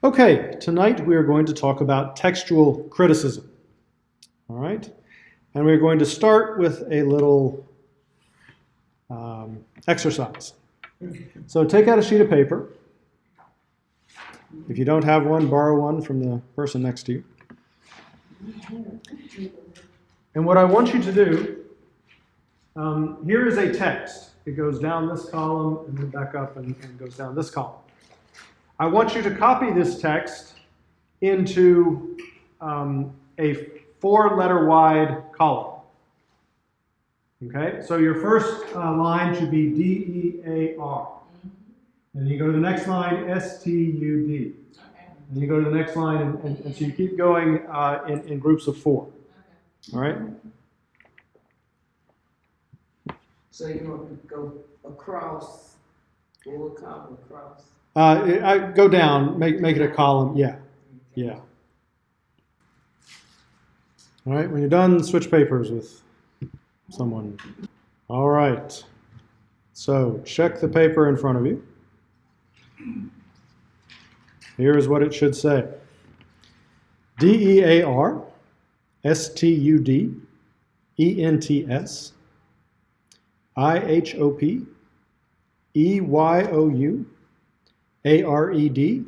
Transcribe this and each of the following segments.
Okay, tonight we are going to talk about textual criticism. All right, and we're going to start with a little exercise. So take out a sheet of paper. If you don't have one, borrow one from the person next to you. And what I want you to do, here is a text. It goes down this column and then back up and goes down this column. I want you to copy this text into a 4-letter wide column. Okay, so your first line should be D-E-A-R. And you go to the next line, S-T-U-D. And you go to the next line, and so you keep going in groups of 4. All right? So you want to go across, what we'll call across? I go down, make it a column. Yeah. All right, when you're done, switch papers with someone. All right. So check the paper in front of you. Here is what it should say. D-E-A-R, S-T-U-D, E-N-T-S, I-H-O-P, E-Y-O-U, A-R-E-D,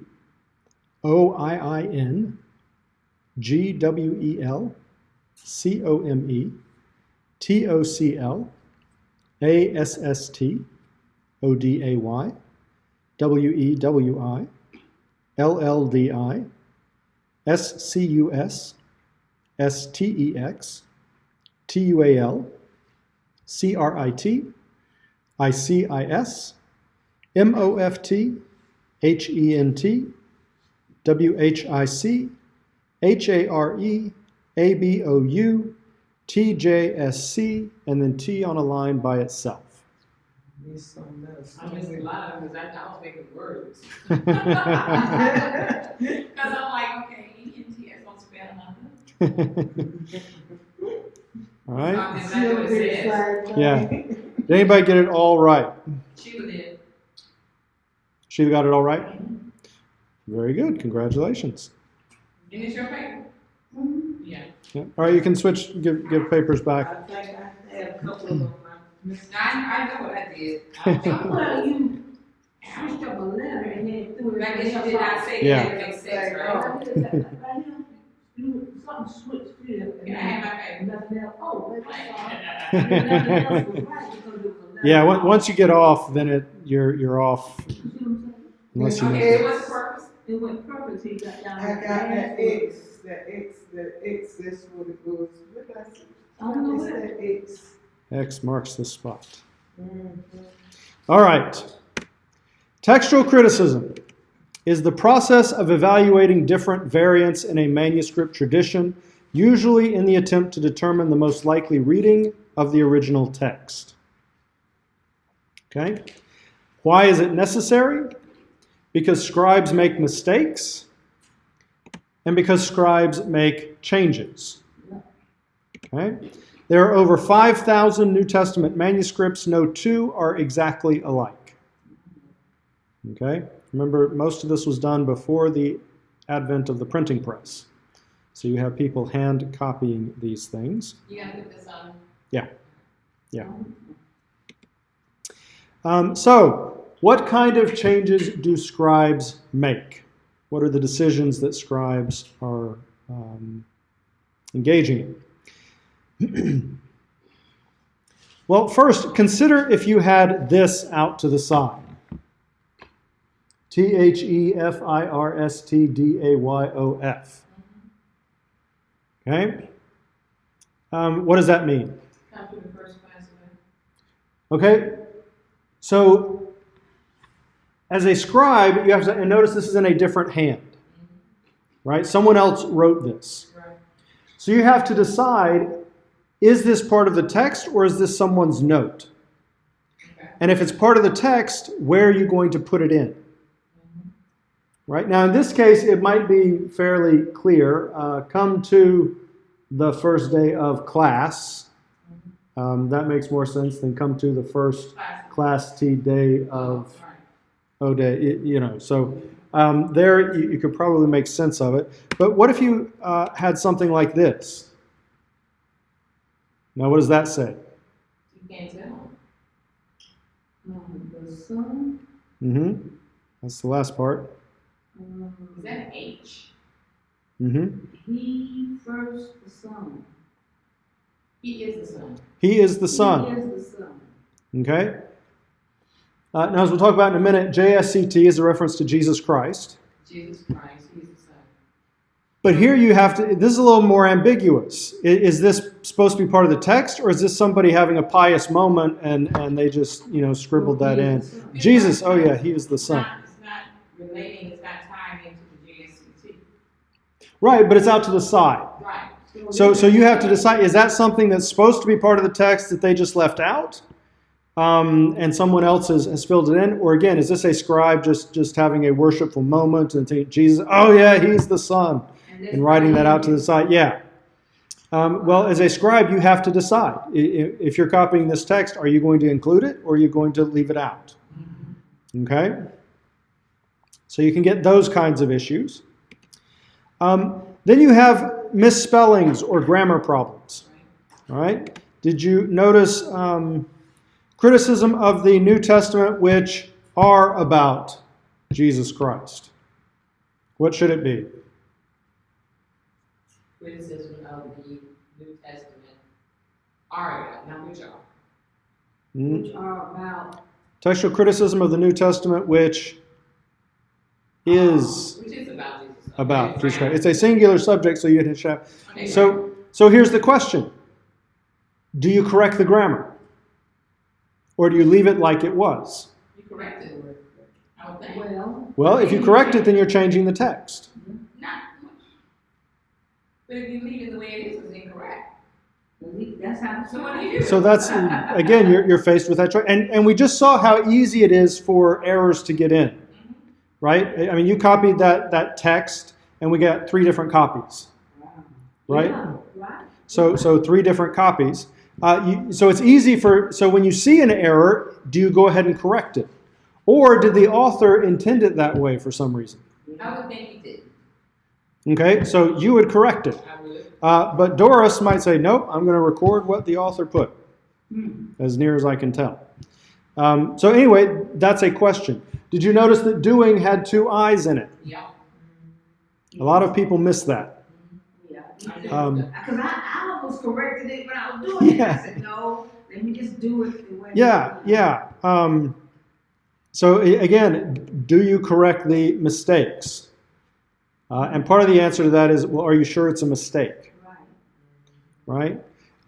O-I-I-N, G-W-E-L, C-O-M-E, T-O-C-L, A-S-S-T, O-D-A-Y, W-E-W-I, L-L-D-I, S-C-U-S, S-T-E-X, T-U-A-L, C-R-I-T, I-C-I-S, M-O-F-T, H-E-N-T, W-H-I-C, H-A-R-E, A-B-O-U, T-J-S-C, and then T on a line by itself. I missed a lot of because I was making words. Because I'm like, okay, E-N-T, I don't spell nothing. All right. That's not what it says. Yeah. Did anybody get it all right? Sheila did. Sheila got it all right? Very good. Congratulations. And it's your paper? Yeah. Yeah. All right, you can switch, give papers back. I think I had a couple of them. I know what I did. Well, you switched up a letter and then threw it. Maybe you did not say Yeah. that it makes sense, right? Something switched here. Can I have my paper? Nothing else. Oh, wait, nothing else was right because it was a letter. Yeah, once you get off, then you're off. You see what I'm saying? Unless you Okay, so what's the purpose? It went perfect till you got down. I got that X, that's what it was. What did I say? I don't know It's what. that X. X marks the spot. Mhm. All right. Textual criticism is the process of evaluating different variants in a manuscript tradition, usually in the attempt to determine the most likely reading of the original text. Okay? Why is it necessary? Because scribes make mistakes and because scribes make changes. Okay? There are over 5,000 New Testament manuscripts. No two are exactly alike. Okay? Remember, most of this was done before the advent of the printing press. So you have people hand copying these things. You gotta put this on. Yeah. So, what kind of changes do scribes make? What are the decisions that scribes are engaging in? Well, first, consider if you had this out to the side. T-H-E-F-I-R-S-T-D-A-Y-O-F. Okay? What does that mean? Come to the first class of it. Okay? So, as a scribe, you have to, and notice this is in a different hand. Right? Someone else wrote this. Right. So you have to decide, is this part of the text or is this someone's note? Okay. And if it's part of the text, where are you going to put it in? Right? Now, in this case, it might be fairly clear. Come to the first day of class. That makes more sense than come to the first class T day of O day. So there you could probably make sense of it. But what if you had something like this? Now, what does that say? You can't tell. The Son, Mm-hmm. That's the last part. Is that an H? Mm-hmm. He first the Son. He is the Son. He is the Son. He is the Son. Okay? Now, as we'll talk about in a minute, JSCT is a reference to Jesus Christ. Jesus Christ, he's the Son. But here you have to, this is a little more ambiguous. Is this supposed to be part of the text, or is this somebody having a pious moment and they just, scribbled that in? Jesus, oh yeah, he is the Son. It's not relating, it's not tying into the JSCT. Right, but it's out to the side. Right. So you have to decide, is that something that's supposed to be part of the text that they just left out? And someone else has filled it in? Or again, is this a scribe just having a worshipful moment and think, Jesus, oh yeah, he's the Son, and writing that out to the side? Yeah. Well, as a scribe, you have to decide. If you're copying this text, are you going to include it or are you going to leave it out? Okay? So you can get those kinds of issues. Then you have misspellings or grammar problems. All right? Did you notice criticism of the New Testament which are about Jesus Christ? What should it be? Criticism of the New Testament are about, not which are. Which are about Textual criticism of the New Testament which is Which is about Jesus. about Okay, Jesus right. Christ. It's a singular subject, so you have to have. Okay, So here's the question. Do you correct the grammar? Or do you leave it like it was? You corrected it. I would think. Well, if you correct it, then you're changing the text. Not much. But if you leave it the way it is, it's incorrect. that's how So what do you do? So that's, again, you're faced with that choice. And we just saw how easy it is for errors to get in, right? I mean, you copied that text, and we got 3 different copies, right? Yeah, right. So 3 different copies. So it's easy so when you see an error, do you go ahead and correct it? Or did the author intend it that way for some reason? I would think he did. Okay, so you would correct it. I would. But Doris might say, nope, I'm going to record what the author put, as near as I can tell. So anyway, that's a question. Did you notice that doing had 2 I's in it? Yeah. A lot of people miss that. Yeah. Um, Because I almost corrected it when I was doing it. Yeah. I said, no, let me just do it the way Yeah. So again, do you correct the mistakes? And part of the answer to that is, well, are you sure it's a mistake? Right.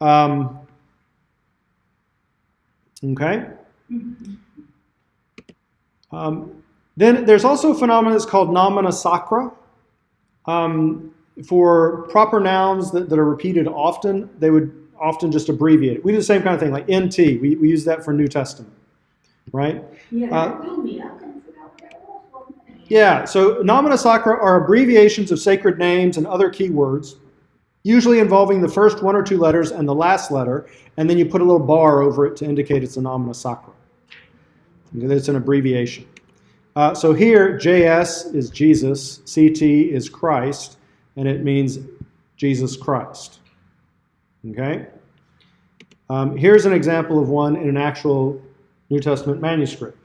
Right? Okay. Then there's also a phenomenon that's called nomina sacra. For proper nouns that are repeated often, they would often just abbreviate it. We do the same kind of thing, like NT. We use that for New Testament, right? Yeah, that threw me. I couldn't figure out what that was. Yeah, so nomina sacra are abbreviations of sacred names and other key words, usually involving the first 1 or 2 letters and the last letter, and then you put a little bar over it to indicate it's a nomina sacra. It's an abbreviation. So here, JS is Jesus, CT is Christ, and it means Jesus Christ. Okay? Here's an example of one in an actual New Testament manuscript.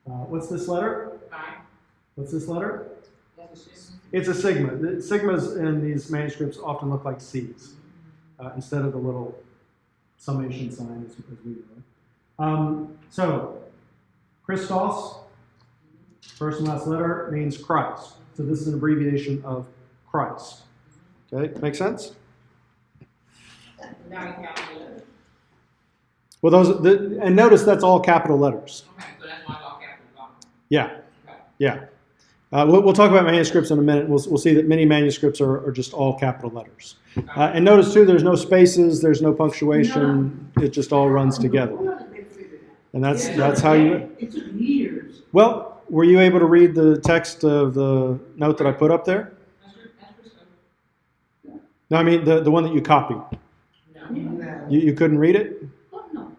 What's this letter? Fine. What's this letter? That's just. It's a sigma. The sigmas in these manuscripts often look like C's instead of the little summation sign as we do. So, Christos, first and last letter, means Christ. So this is an abbreviation of Christ. Okay, make sense? Not in capital letters. Well, and notice that's all capital letters. Okay, so that's why I got capital. Yeah, Okay. yeah. We'll talk about manuscripts in a minute. We'll see that many manuscripts are just all capital letters. And notice too, there's no spaces, there's no punctuation. It just all runs together. And that's how you. It took years. Well, were you able to read the text of the note that I put up there? No, I mean the one that you copied. No. You couldn't read it? Oh, no.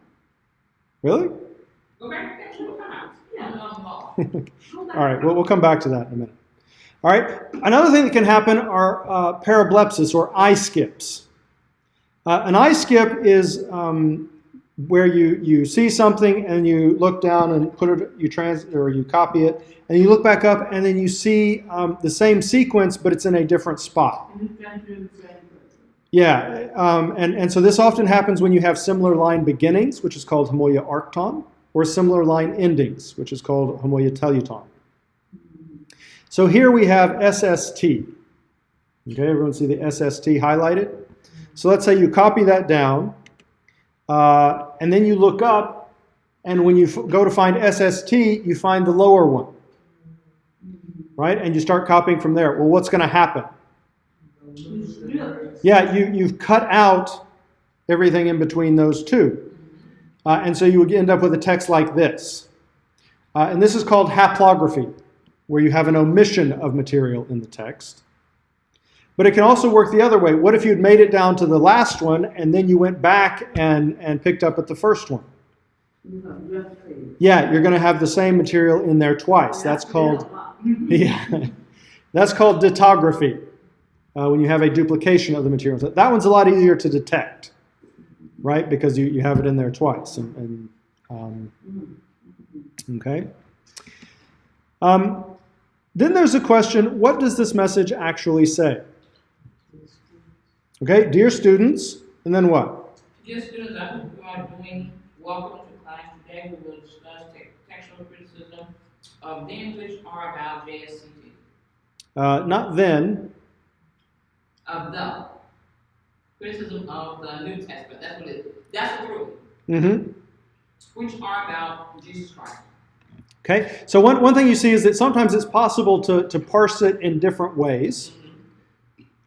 Really? Go back to that 2 times. I'm lost. All right, well, we'll come back to that in a minute. All right, another thing that can happen are parablepsis or eye skips. An eye skip is where you see something and you look down and put it, you copy it, and you look back up and then you see the same sequence, but it's in a different spot. Yeah, and so this often happens when you have similar line beginnings, which is called homoia arcton, or similar line endings, which is called homoia teluton. So here we have SST. Okay, everyone see the SST highlighted? So let's say you copy that down, and then you look up, and when you go to find SST, you find the lower one, right? And you start copying from there. Well, what's going to happen? Yeah, you've cut out everything in between those two. And so you would end up with a text like this. And this is called haplography, where you have an omission of material in the text. But it can also work the other way. What if you'd made it down to the last one, and then you went back and picked up at the first one? Yeah, you're going to have the same material in there twice. That's called, yeah, that's called ditography. When you have a duplication of the material. That one's a lot easier to detect, right? Because you have it in there twice. Okay. Then there's a question, what does this message actually say? Okay, dear students, and then what? Dear students, I hope you are doing welcome to class. Today we will discuss textual criticism of them which are about JSCT. Not then. Of the criticism of the New Testament. That's what it is. That's the rule. Mm-hmm. Which are about Jesus Christ. Okay, so one thing you see is that sometimes it's possible to parse it in different ways.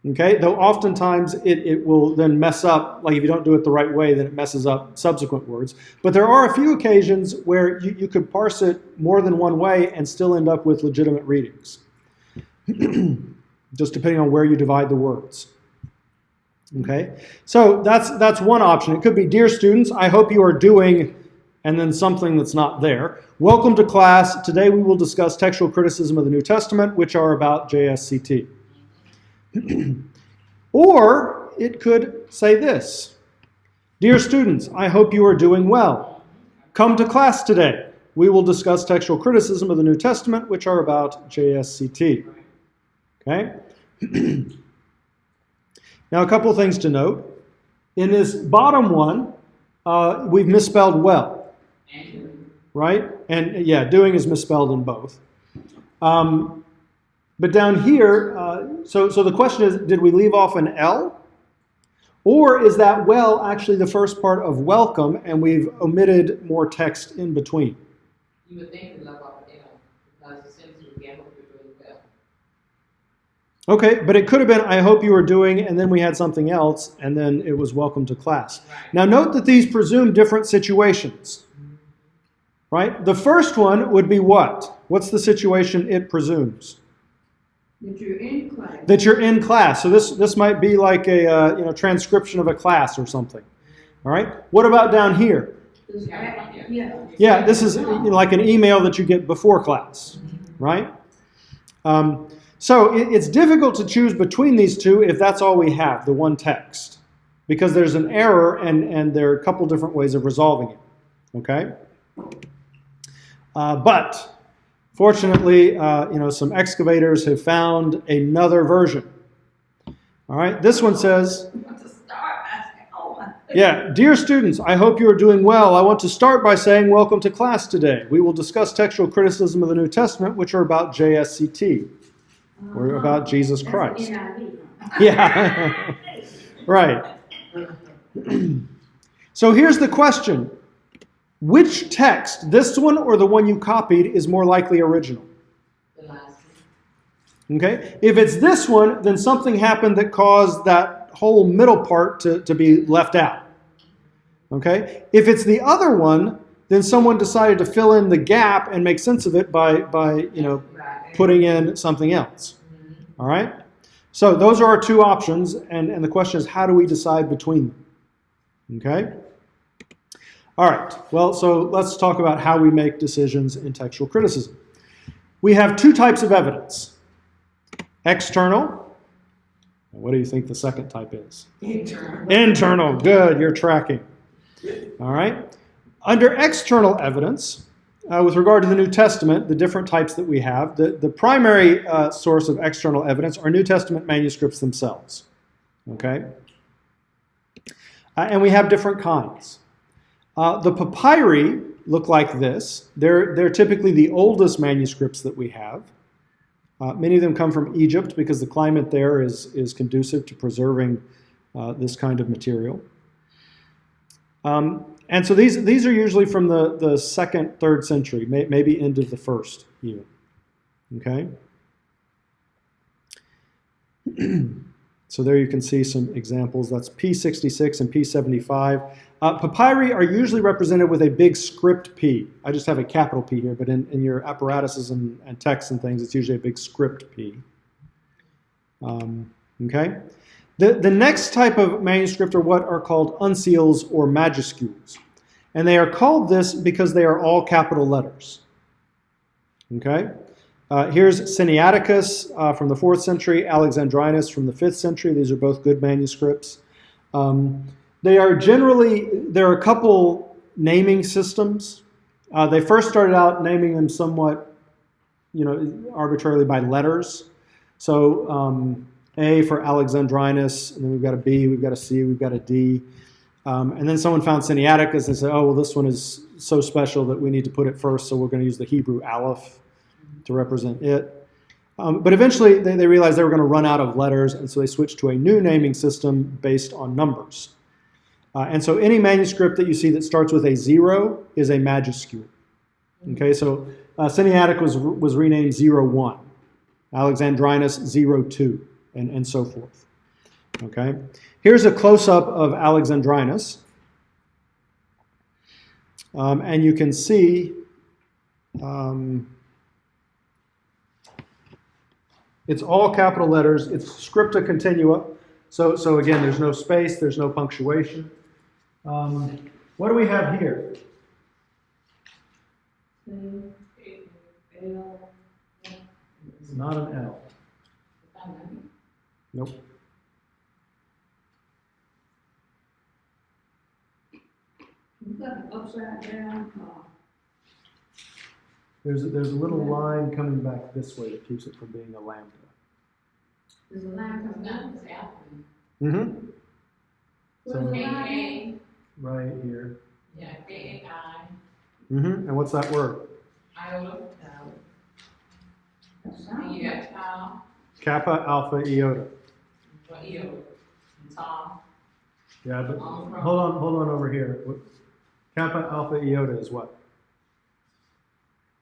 Okay, though oftentimes it will then mess up, like if you don't do it the right way, then it messes up subsequent words. But there are a few occasions where you could parse it more than one way and still end up with legitimate readings. Just depending on where you divide the words. Okay, so that's one option. It could be, dear students, I hope you are doing, and then something that's not there. Welcome to class. Today we will discuss textual criticism of the New Testament, which are about JSCT. Or it could say this, dear students, I hope you are doing well. Come to class today. We will discuss textual criticism of the New Testament, which are about JSCT. Okay. Now, a couple of things to note. In this bottom one, we've misspelled well, right? And yeah, doing is misspelled in both. But down here, so the question is, did we leave off an L? Or is that well actually the first part of welcome, and we've omitted more text in between? You would think we left off an L, because the sentence would be, I hope you're doing well. Okay, but it could have been, I hope you are doing, and then we had something else, and then it was welcome to class. Right. Now note that these presume different situations, right? The first one would be what? What's the situation it presumes? That you're in class. That you're in class. So this might be like a transcription of a class or something. All right. What about down here? Yeah. Yeah, this is like an email that you get before class, right? So it's difficult to choose between these two if that's all we have, the one text, because there's an error and there are a couple different ways of resolving it. Okay. But fortunately, some excavators have found another version. All right, this one says, yeah, dear students, I hope you are doing well. I want to start by saying welcome to class today. We will discuss textual criticism of the New Testament, which are about JSCT, or about Jesus Christ. Yeah, right. So here's the question. Which text, this one or the one you copied, is more likely original? The last one. Okay? If it's this one, then something happened that caused that whole middle part to be left out. Okay? If it's the other one, then someone decided to fill in the gap and make sense of it by putting in something else. All right? So those are our two options, and the question is, how do we decide between them? Okay? All right, well, so let's talk about how we make decisions in textual criticism. We have two types of evidence. External. What do you think the second type is? Internal. Internal. Good, you're tracking. All right. Under external evidence, with regard to the New Testament, the different types that we have, the primary source of external evidence are New Testament manuscripts themselves. Okay? And we have different kinds. The papyri look like this. They're typically the oldest manuscripts that we have. Many of them come from Egypt because the climate there is conducive to preserving this kind of material. And so these are usually from the 2nd, 3rd century, maybe into the 1st even. Okay? So there you can see some examples. That's P66 and P75. Papyri are usually represented with a big script P. I just have a capital P here, but in your apparatuses and texts and things, it's usually a big script P. Okay? The next type of manuscript are what are called uncials or majuscules. And they are called this because they are all capital letters. Okay? Here's Sinaiticus from the 4th century, Alexandrinus from the 5th century. These are both good manuscripts. There are a couple naming systems. They first started out naming them somewhat, arbitrarily by letters. So A for Alexandrinus, and then we've got a B, we've got a C, we've got a D. And then someone found Sinaiticus and said, oh, well, this one is so special that we need to put it first, so we're going to use the Hebrew aleph to represent it. But eventually they realized they were going to run out of letters, and so they switched to a new naming system based on numbers. And so any manuscript that you see that starts with a 0 is a majuscule. Okay, so Sinaiticus was renamed 01, Alexandrinus 02, and so forth. Okay, here's a close-up of Alexandrinus. And you can see it's all capital letters. It's scripta continua. So again, there's no space, there's no punctuation. What do we have here? It's not an L. Nope. Upside down. There's a little line coming back this way that keeps it from being a lambda. There's a line coming down. Mm-hmm. Where's the line? Right here. Yeah, K-A-I, Mm-hmm. And what's that word? iota, and you got tau, Kappa, alpha, iota. or iota, and tau, Yeah, but hold on over here. Kappa, alpha, iota is what?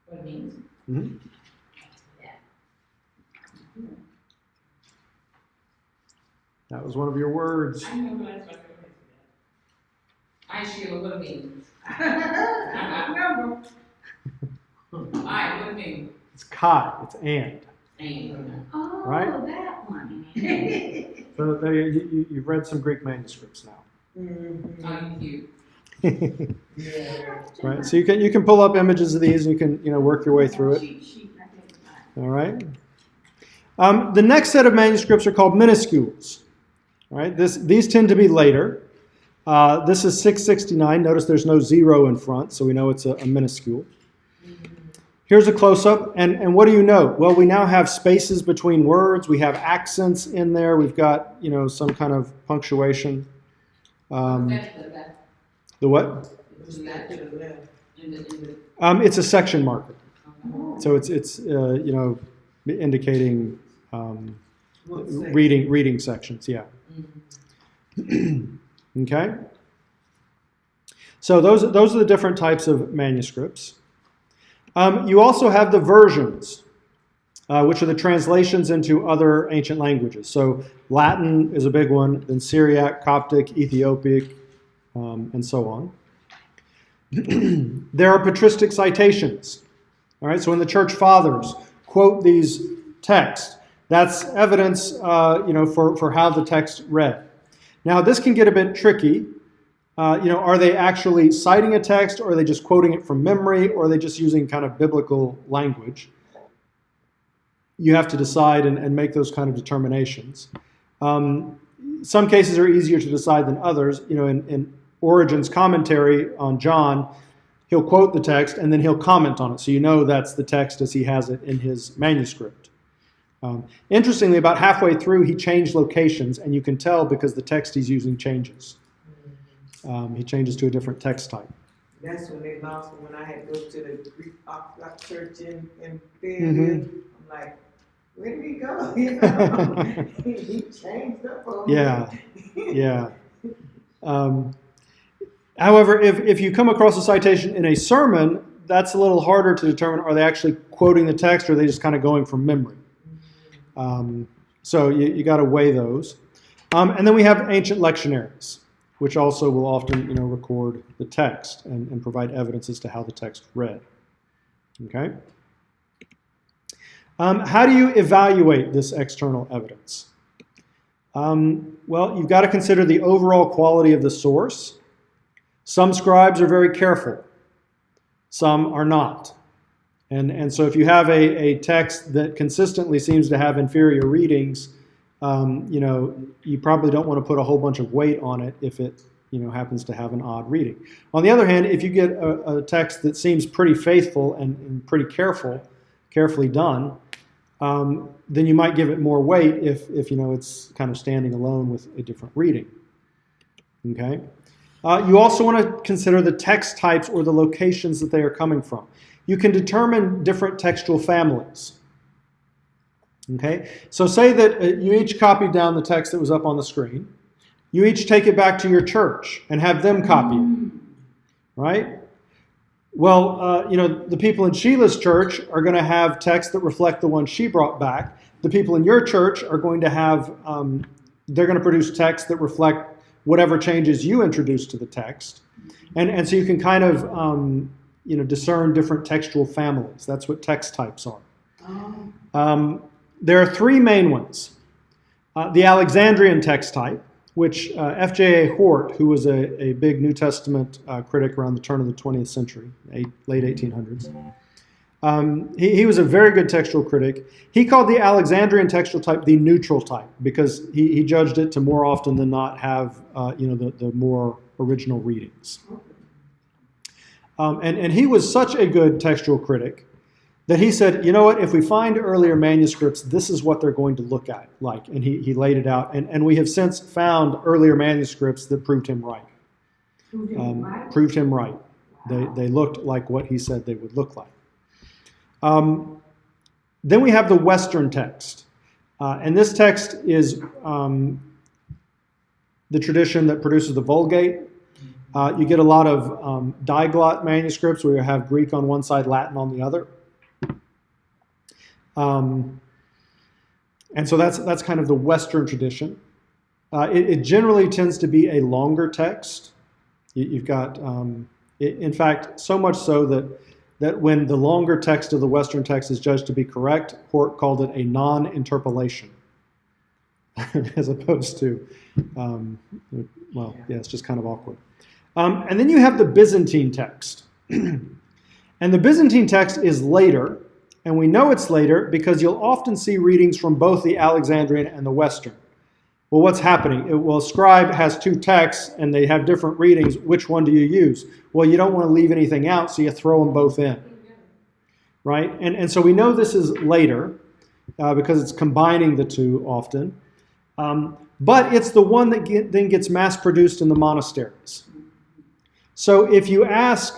what it means. Mm-hmm. That was one of your words. I know, but that's what I Sheila, what it means. I remember. Alright, what it means? It's Kai. It's and. And, Oh, Right? that one. So there you've read some Greek manuscripts now. thank you. Yeah. Right. So you can pull up images of these and you can work your way through it. All right. The next set of manuscripts are called minuscules. All right. These tend to be later. This is 669. Notice there's no 0 in front, so we know it's a minuscule. Here's a close-up, and what do you note? Well, we now have spaces between words. We have accents in there. We've got some kind of punctuation. The what? It's a section marker. So it's indicating reading sections. Yeah. Okay. So those are the different types of manuscripts. You also have the versions, which are the translations into other ancient languages. So Latin is a big one, then Syriac, Coptic, Ethiopic, and so on. There are patristic citations. All right, so when the church fathers quote these texts, that's evidence, for how the text read. Now, this can get a bit tricky. Are they actually citing a text, or are they just quoting it from memory, or are they just using kind of biblical language? you have to decide and make those kind of determinations. Some cases are easier to decide than others. In Origen's commentary on John, he'll quote the text and then he'll comment on it, so you know that's the text as he has it in his manuscript. Interestingly, about halfway through, he changed locations, and you can tell because the text he's using changes. He changes to a different text type. That's when they lost me, when I had to go to the Greek Orthodox Church in Fairfield. I'm like, where did he go? He changed up on Yeah. However, if you come across a citation in a sermon, that's a little harder to determine, are they actually quoting the text or are they just kind of going from memory? So you got to weigh those. And then we have ancient lectionaries, which also will often record the text and provide evidence as to how the text read. Okay? How do you evaluate this external evidence? Well, you've got to consider the overall quality of the source. Some scribes are very careful. Some are not. And so if you have a text that consistently seems to have inferior readings, you probably don't want to put a whole bunch of weight on it if it happens to have an odd reading. On the other hand, if you get a text that seems pretty faithful and pretty carefully done, then you might give it more weight if it's kind of standing alone with a different reading. Okay. You also want to consider the text types or the locations that they are coming from. You can determine different textual families. Okay, so say that you each copied down the text that was up on the screen. You each take it back to your church and have them copy it, right? Well, the people in Sheila's church are going to have texts that reflect the one she brought back. The people in your church are going to have, they're going to produce texts that reflect whatever changes you introduced to the text. And so you can kind of, discern different textual families. That's what text types are. There are three main ones. The Alexandrian text type, which F.J.A. Hort, who was a big New Testament critic around the turn of the 20th century, late 1800s, he was a very good textual critic. He called the Alexandrian textual type the neutral type because he judged it to more often than not have the more original readings. And he was such a good textual critic that he said, you know what, if we find earlier manuscripts, this is what they're going to look at like. And he laid it out. And we have since found earlier manuscripts that proved him right. Proved him right. They looked like what he said they would look like. Then we have the Western text. And this text is the tradition that produces the Vulgate. You get a lot of diglot manuscripts where you have Greek on one side, Latin on the other. And so that's kind of the Western tradition. It generally tends to be a longer text. You've got, in fact, so much so that when the longer text of the Western text is judged to be correct, Hort called it a non-interpolation, as opposed to, it's just kind of awkward. And then you have the Byzantine text. And the Byzantine text is later, and we know it's later because you'll often see readings from both the Alexandrian and the Western. Well, what's happening? A scribe has two texts, and they have different readings. Which one do you use? Well, you don't want to leave anything out, so you throw them both in. Right? And so we know this is later because it's combining the two often. But it's the one that then gets mass-produced in the monasteries. So if you ask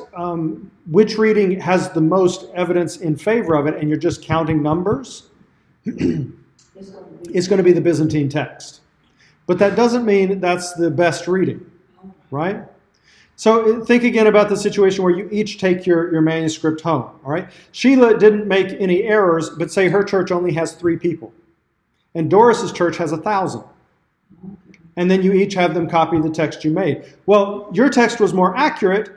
which reading has the most evidence in favor of it, and you're just counting numbers, it's going to be the Byzantine text. But that doesn't mean that's the best reading, right? So think again about the situation where you each take your manuscript home, all right? Sheila didn't make any errors, but say her church only has 3 people, and Doris's church has 1,000. And then you each have them copy the text you made. Well, your text was more accurate,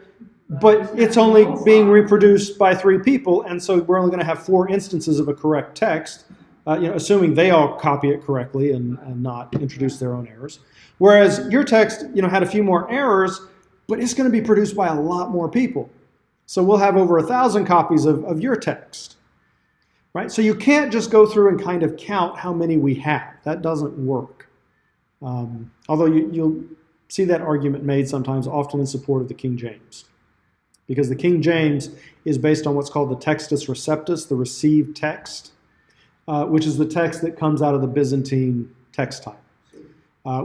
but it's only being reproduced by 3 people, and so we're only going to have 4 instances of a correct text, assuming they all copy it correctly and not introduce their own errors. Whereas your text, had a few more errors, but it's going to be produced by a lot more people. So we'll have over 1,000 copies of your text. right? So you can't just go through and kind of count how many we have. That doesn't work. Although you'll see that argument made sometimes, often in support of the King James. Because the King James is based on what's called the Textus Receptus, the received text, which is the text that comes out of the Byzantine text type.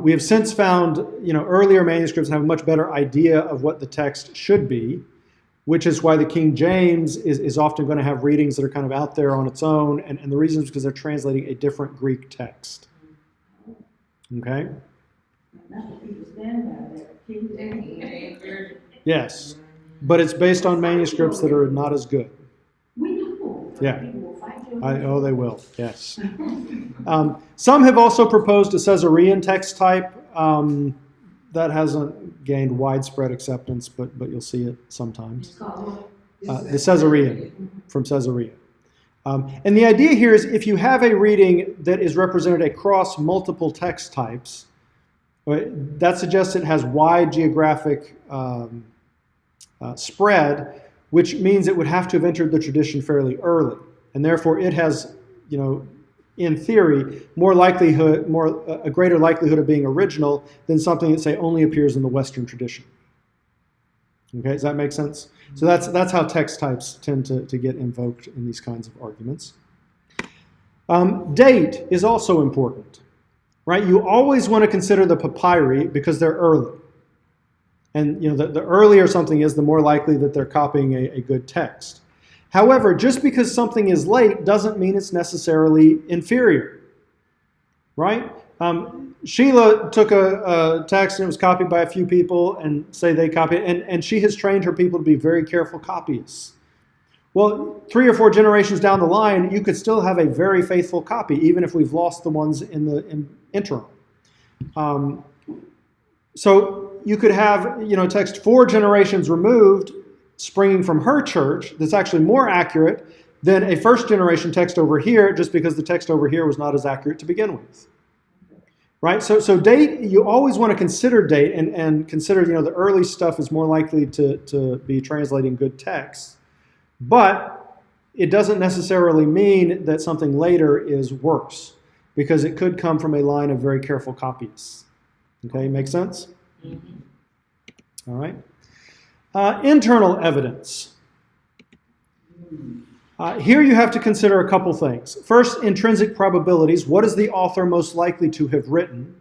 We have since found, earlier manuscripts have a much better idea of what the text should be, which is why the King James is often going to have readings that are kind of out there on its own, and the reason is because they're translating a different Greek text. Okay? That's what people stand by, that King James. Yes, but it's based on manuscripts that are not as good. We know. Yeah. People will fight you. Oh, they will, yes. Some have also proposed a Caesarean text type. That hasn't gained widespread acceptance, but you'll see it sometimes. It's called what? The Caesarean, from Caesarea. And the idea here is if you have a reading that is represented across multiple text types, that suggests it has wide geographic spread, which means it would have to have entered the tradition fairly early. And therefore it has, in theory, a greater likelihood of being original than something that, say, only appears in the Western tradition. Okay, does that make sense? So that's how text types tend to get invoked in these kinds of arguments. Date is also important, right? You always want to consider the papyri because they're early. And the earlier something is, the more likely that they're copying a good text. However, just because something is late doesn't mean it's necessarily inferior, right? Sheila took a text and it was copied by a few people and say they copied it, and she has trained her people to be very careful copyists. Well, 3 or 4 generations down the line, you could still have a very faithful copy, even if we've lost the ones in the interim. So you could have, text 4 generations removed, springing from her church, that's actually more accurate than a first generation text over here, just because the text over here was not as accurate to begin with. Right? So date, you always want to consider date and consider, the early stuff is more likely to be translating good texts. But it doesn't necessarily mean that something later is worse, because it could come from a line of very careful copyists. Okay, make sense? Mm-hmm. All right. Internal evidence. Here you have to consider a couple things. First, intrinsic probabilities. What is the author most likely to have written?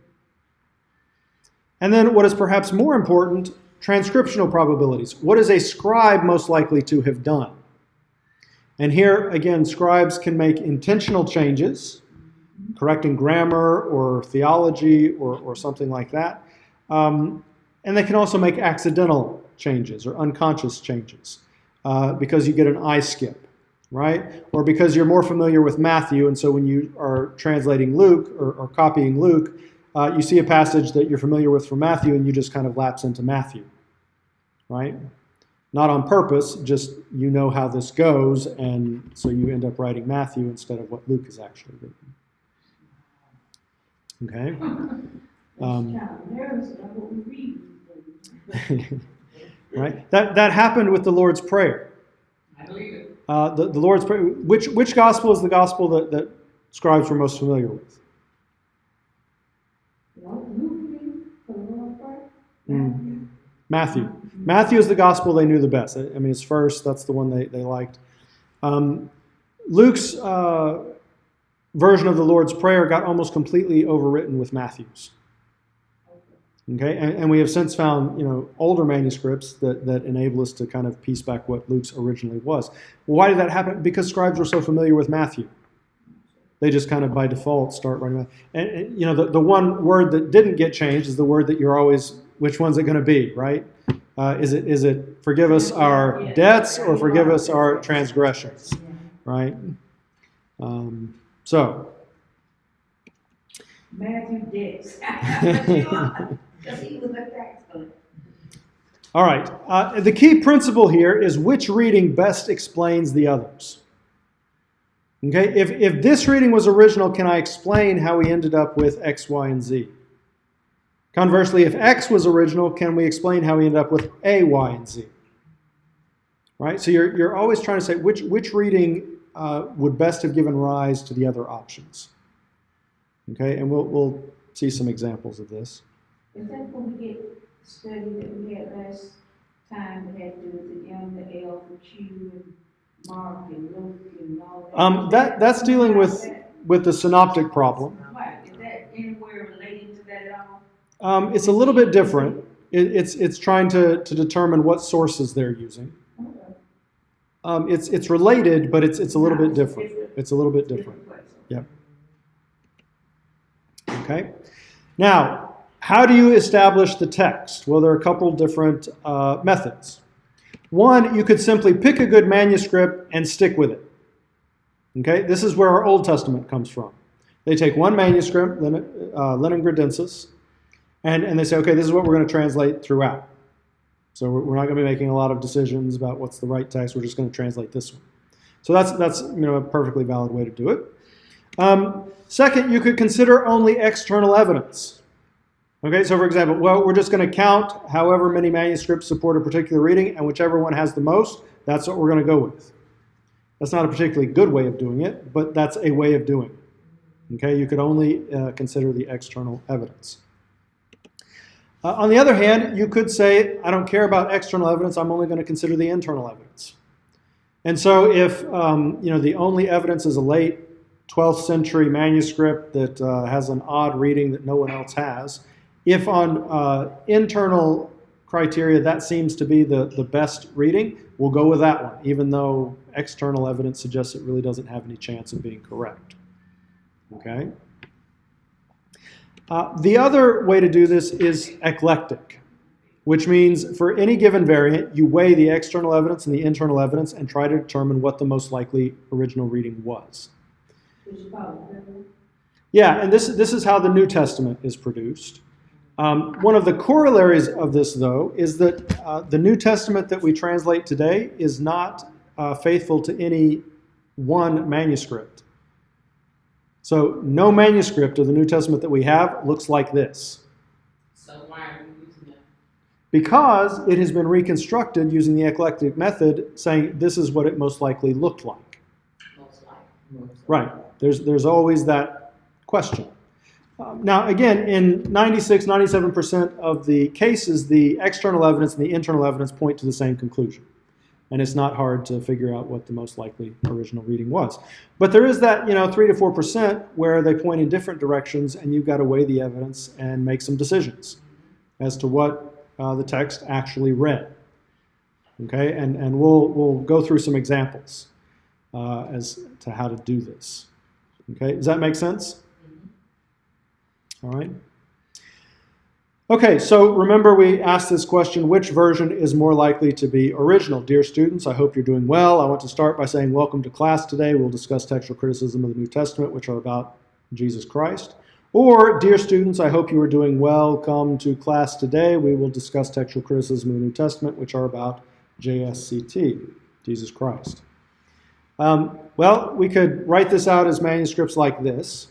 And then what is perhaps more important, transcriptional probabilities. What is a scribe most likely to have done? And here, again, scribes can make intentional changes, correcting grammar or theology or something like that. And they can also make accidental changes or unconscious changes because you get an I skip, right? Or because you're more familiar with Matthew, and so when you are translating Luke or copying Luke, you see a passage that you're familiar with from Matthew and you just kind of lapse into Matthew, right? Not on purpose, just you know how this goes, and so you end up writing Matthew instead of what Luke has actually written. Okay? Right? That happened with the Lord's Prayer. I believe it. The Lord's Prayer. Which gospel is the gospel that scribes were most familiar with? Matthew. Matthew is the gospel they knew the best. I mean, it's first. That's the one they liked. Luke's version of the Lord's Prayer got almost completely overwritten with Matthew's. Okay, and we have since found older manuscripts that enable us to kind of piece back what Luke's originally was. Well, why did that happen? Because scribes were so familiar with Matthew. They just kind of by default start writing that. And the one word that didn't get changed is the word that you're always, which one's it going to be, right? Is it forgive us our debts or forgive us our transgressions, right? So. Matthew debts. All right. The key principle here is which reading best explains the others. Okay. If this reading was original, can I explain how we ended up with X, Y, and Z? Conversely, if X was original, can we explain how we ended up with A, Y, and Z? Right. So you're always trying to say which reading would best have given rise to the other options. Okay, and we'll see some examples of this. Is that when we get the study that we had last time, we had to do with the M, the L, the Q, and Mark, and Luke, and all that? That's dealing with the synoptic problem. Right, is that anywhere relating to that at all? It's a little bit different. It's trying to determine what sources they're using. Okay. It's related, but it's a little bit different. It's a little bit different. Yep. Okay. Now, how do you establish the text? Well, there are a couple different methods. One, you could simply pick a good manuscript and stick with it. Okay, this is where our Old Testament comes from. They take one manuscript, Leningradensis, and they say, okay, this is what we're going to translate throughout. So we're not going to be making a lot of decisions about what's the right text. We're just going to translate this one. So that's a perfectly valid way to do it. Second, you could consider only external evidence. Okay, so for example, well, we're just going to count however many manuscripts support a particular reading, and whichever one has the most, that's what we're going to go with. That's not a particularly good way of doing it, but that's a way of doing it. Okay, you could only consider the external evidence. On the other hand, you could say, I don't care about external evidence, I'm only going to consider the internal evidence. And so if the only evidence is a late 12th century manuscript that has an odd reading that no one else has, if on internal criteria that seems to be the best reading, we'll go with that one, even though external evidence suggests it really doesn't have any chance of being correct. Okay? The other way to do this is eclectic, which means for any given variant, you weigh the external evidence and the internal evidence and try to determine what the most likely original reading was. Yeah, and this is how the New Testament is produced. One of the corollaries of this, though, is that the New Testament that we translate today is not faithful to any one manuscript. So no manuscript of the New Testament that we have looks like this. So why are we using it? Because it has been reconstructed using the eclectic method, saying this is what it most likely looked like. Most likely. Right. There's always that question. Now, again, in 97% of the cases, the external evidence and the internal evidence point to the same conclusion. And it's not hard to figure out what the most likely original reading was. But there is that, 3 to 4% where they point in different directions, and you've got to weigh the evidence and make some decisions as to what the text actually read. Okay, and we'll go through some examples as to how to do this. Okay, does that make sense? All right. Okay, so remember we asked this question, which version is more likely to be original? Dear students, I hope you're doing well. I want to start by saying welcome to class today. We'll discuss textual criticism of the New Testament, which are about Jesus Christ. Or, dear students, I hope you are doing well. Come to class today. We will discuss textual criticism of the New Testament, which are about JSCT, Jesus Christ. Well, we could write this out as manuscripts like this.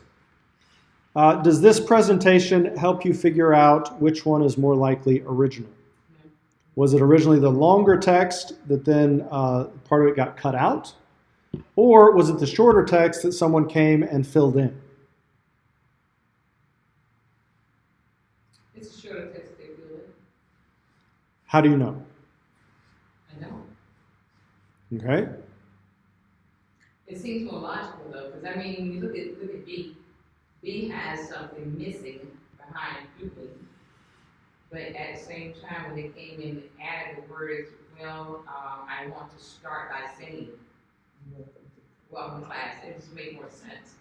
Does this presentation help you figure out which one is more likely original? Was it originally the longer text that then part of it got cut out? Or was it the shorter text that someone came and filled in? It's a shorter text they filled in. How do you know? I know. Okay. It seems more logical though, because I mean, you look at B. B has something missing behind Euclid, but at the same time, when they came in and added the words, well, I want to start by saying, welcome to class, it just made more sense.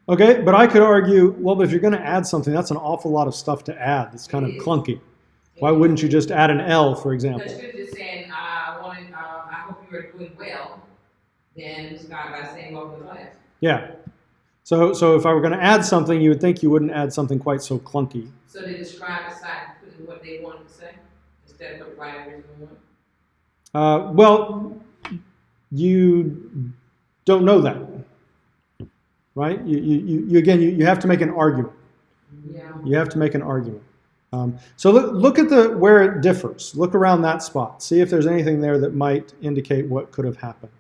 Okay, but I could argue, well, but if you're going to add something, that's an awful lot of stuff to add. It's kind of clunky. Why wouldn't you just add an L, for example? Because you're just saying, I hope you are doing well, then start by saying welcome to class. Yeah. So if I were going to add something, you would think you wouldn't add something quite so clunky. So they describe the site and put in what they wanted to say instead of writing original one? Well, you don't know that, right? You have to make an argument. Yeah. You have to make an argument. So look at where it differs. Look around that spot. See if there's anything there that might indicate what could have happened.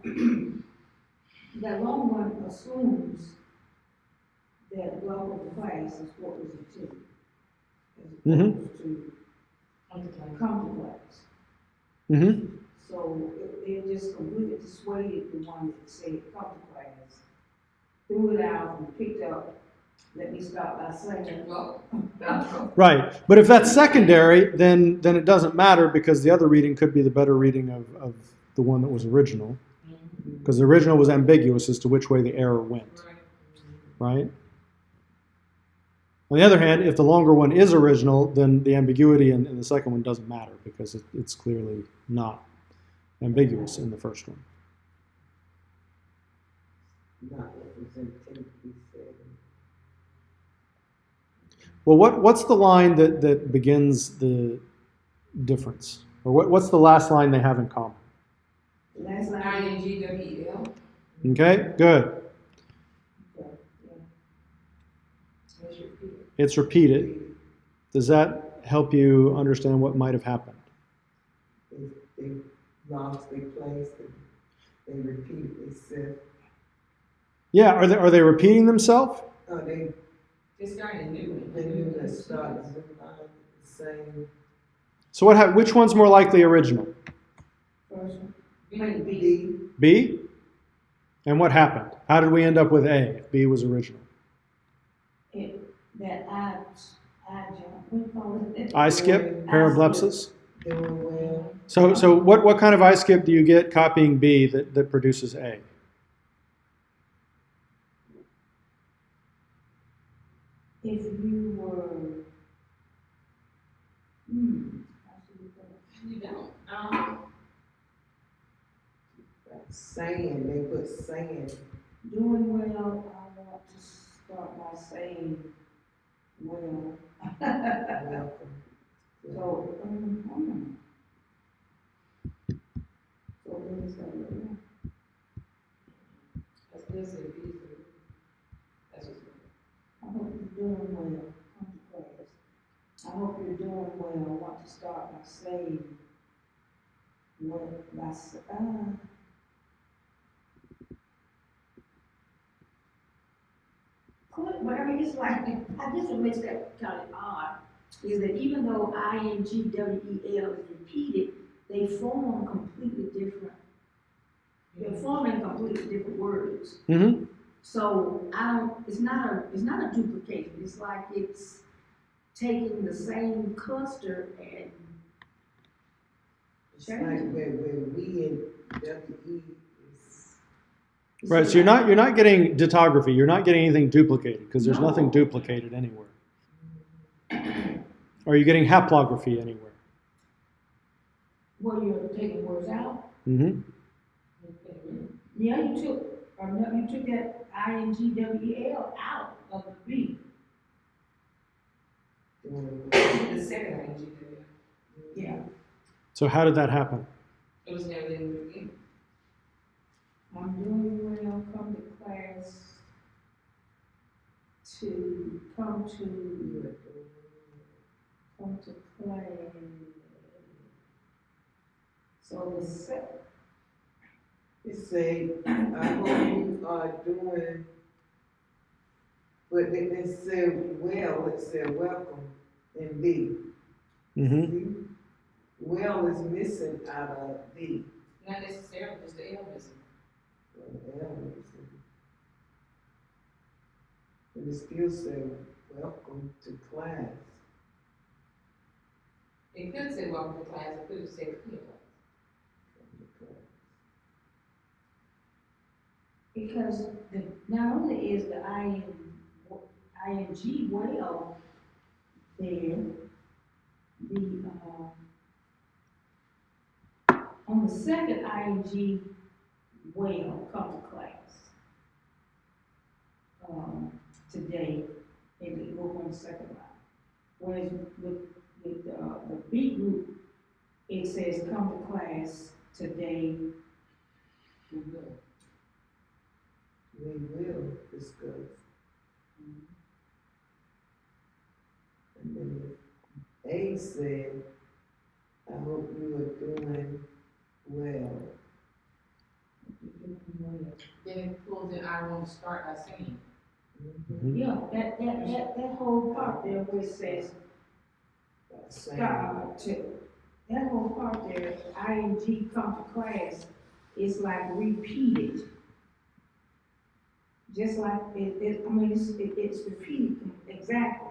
that long one assumes that welcome to class is what was intended, as opposed to come to class. Mm-hmm. So they just completely dissuaded the one that said come to class, threw it out and picked up, let me start by saying, well, Right. But if that's secondary, then it doesn't matter because the other reading could be the better reading of the one that was original. Because the original was ambiguous as to which way the error went. Right? On the other hand, if the longer one is original, then the ambiguity in the second one doesn't matter because it's clearly not ambiguous in the first one. Not what was intended to be said. Well, what's the line that begins the difference? Or what's the last line they have in common? last line. INGWEL. Okay, good. Let's repeat it. It's repeated. Does that help you understand what might have happened? They lost their place and they repeatedly said, Yeah, are they repeating themselves? oh, they Starting a new one. knew that started the same. So which one's more likely original? First one. B. B? And what happened? How did we end up with A if B was original? That I jump, what do you call it? I skip, parablepsis. Doing well. So what kind of I skip do you get copying B that produces A? If you were, You don't. Saying, they put saying. doing well, I want to start by saying, well. Welcome. So, so what is that? That's this and these. That's what's I hope you're doing well, come to class. I hope you're doing well, I want to start by saying, what, but I mean, it's like, I guess what makes that kind of odd is that even though INGWEL is repeated, they form completely different, they're forming completely different words. Mm-hmm. So it's not a duplication, it's like it's taking the same cluster and It's like where we and W-E is. Right, so you're not getting ditography, you're not getting anything duplicated because there's nothing duplicated anywhere. Are you getting haplography anywhere? Well, you're taking words out. Mm-hmm. Yeah, you took that INGWEL out of the B. the second INGWEL. Yeah. So how did that happen? It was never in the beginning. I'm doing well, come to class to come to class. So the second. It say, I hope you are doing, but then it said well, it said welcome in B. Mm-hmm. See? Well is missing out of B. Not necessarily, just the L missing. L missing. And it still said welcome to class. It could say welcome to class, it could have said clear class. Because not only is the ing well there, on the second ing well come to class today, and it go on the second line. Whereas with the B group, it says come to class today. We will discuss. And then A said, I hope you are doing well. Then it pulls in, I want to start by saying. Yeah, that whole part there where it says, that whole part there, ing come to class, is like repeated. Just like it's repeated exactly.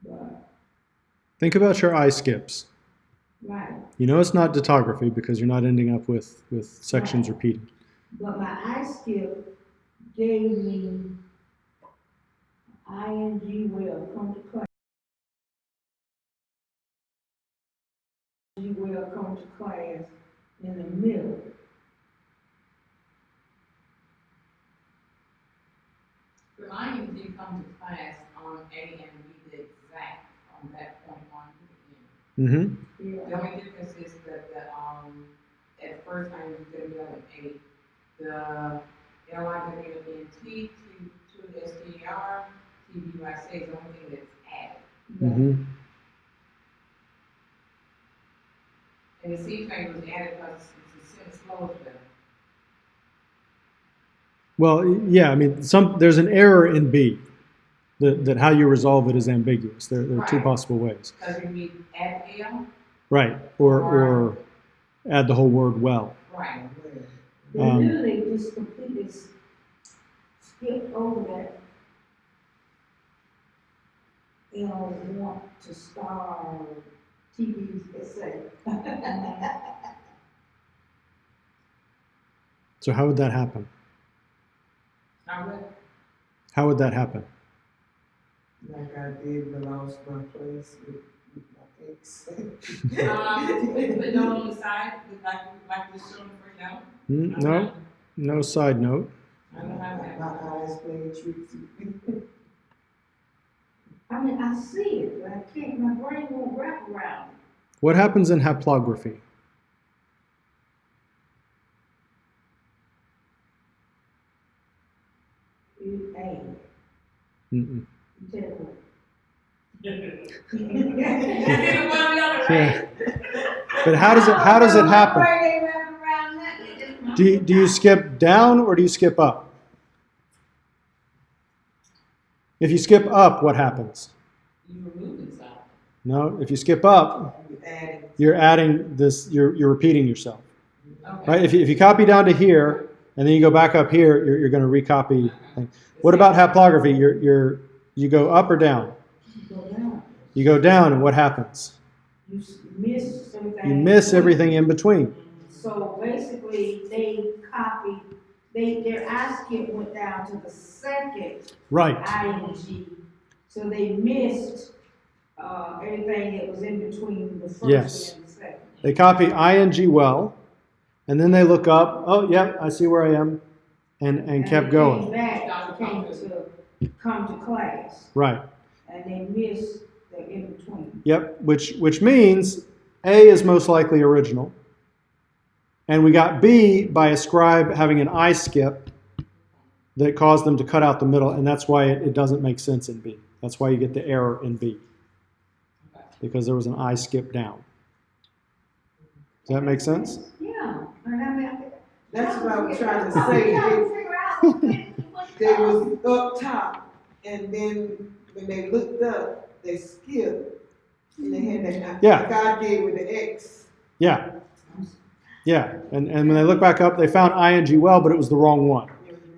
But, Think about your I skips. right, You know it's not tautography because you're not ending up with sections Right. repeated. but my I skip gave me ing will come to class. Ing will come to class in the middle. The line did come to class on A and B the exact on that point on to the end. Mm-hmm. The Yeah. only difference is that at first time it's gonna be like an A. The LIWNT to STR, TBYC is the only thing that's added. Mm-hmm. And the C train was added because it's a sentence closure. Well, yeah, I mean, there's an error in B that how you resolve it is ambiguous. There are two Right. possible ways. Because if we add L, Right, or add the whole word well. right. They Um, literally just completely skipped over that. You know, want to star TV's essay. So how would that happen? I would, How would that happen? Like I did when I lost my place with my ex. put note on the side, like this shown right now. No, no side note. I don't know how that. My eyes playing tricks with me. I mean, I see it, but I can't, my brain won't wrap around What happens in haplography? it. It ain't. Mm-mm. You tell me. Either one or the other, Yeah. right? But how does it happen? My brain ain't wrapping around nothing. Do you skip down or do you skip up? If you skip up, what happens? You removing something. No, if you skip up, you're adding this. You're repeating yourself, Okay. right? If you copy down to here and then you go back up here, you're going to recopy. Things. What about haplography? You go up or down? You go down. You go down, and what happens? You miss everything. You miss everything in between. So basically, they copied, their I skip went down to the second Right. ing. So they missed, everything that was in between the first Yes. and the second. They copy ing well, and then they look up. Oh, yep, I see where I am, and kept they going. Came back, came to come to class, Right. and they missed the in between. Yep. Which means A is most likely original, and we got B by a scribe having an I skip that caused them to cut out the middle, and that's why it doesn't make sense in B. That's why you get the error in B, because there was an I skip down. Does that make sense? Yeah, and I mean, That's what I was trying to I'm say. trying to figure out what They was up top, and then when they looked up, they skipped. And they had that, Yeah. God gave with the X. Yeah. Yeah. And when they look back up, they found ing well, but it was the wrong one.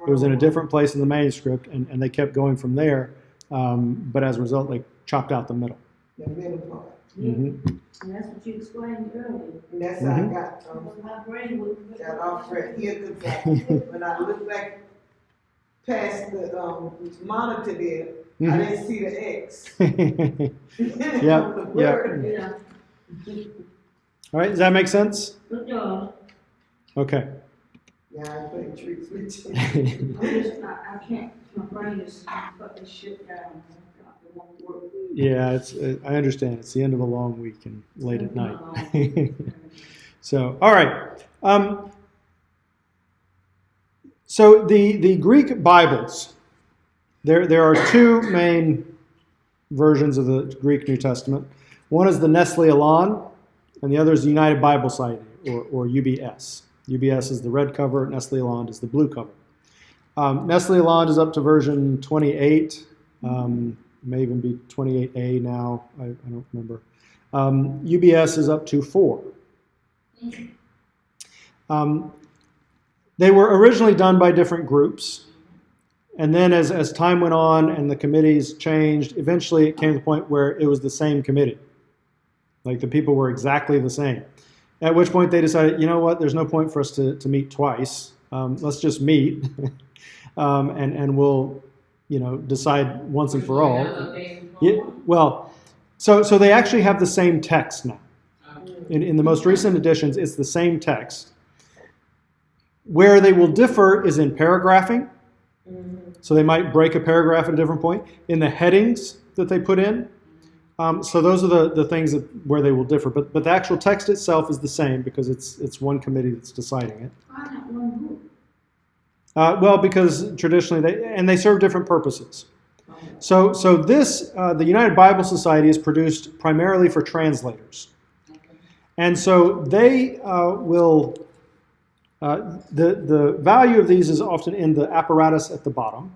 It was in a different place in the manuscript, and they kept going from there. But as a result, they chopped out the middle. The middle part. Mm-hmm. And that's what you explained earlier. And that's how I got, My brain would. got off right here, cause when I looked back past the, monitor there, I didn't see the X. Yep, On the yep. word. Yeah, All right, does that make sense? but no, Okay. Yeah, I played tricks with you. I can't, my brain is fucking shit down. It won't work. Yeah, I understand. It's the end of a long week and late at night. So, all right. So the Greek Bibles, there are two main versions of the Greek New Testament. One is the Nestle Aland, and the other is the United Bible Society, or UBS. UBS is the red cover, Nestle Aland is the blue cover. Nestle Aland is up to version 28. May even be 28A now. I don't remember. UBS is up to 4. They were originally done by different groups. And then as time went on and the committees changed, eventually it came to the point where it was the same committee. Like the people were exactly the same. At which point they decided, you know what, there's no point for us to meet twice. Let's just meet and we'll, decide once and for all. Yeah, well, so they actually have the same text now. In the most recent editions, it's the same text. Where they will differ is in paragraphing. So they might break a paragraph at a different point. In the headings that they put in. So those are the things where they will differ. But the actual text itself is the same because it's one committee that's deciding it. Why not one book? Well, because traditionally they serve different purposes. So this, the United Bible Society is produced primarily for translators. And so they will, the value of these is often in the apparatus at the bottom.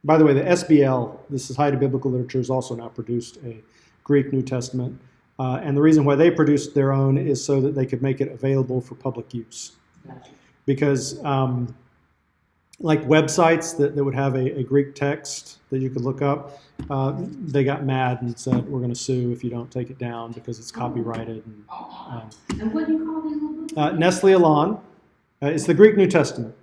By the way, the SBL, the Society of Biblical Literature, has also now produced a Greek New Testament. And the reason why they produced their own is so that they could make it available for public use. Because like websites that would have a Greek text that you could look up, they got mad and said, we're going to sue if you don't take it down because it's copyrighted. And what do you call these little books? Nestle Aland. It's the Greek New Testament.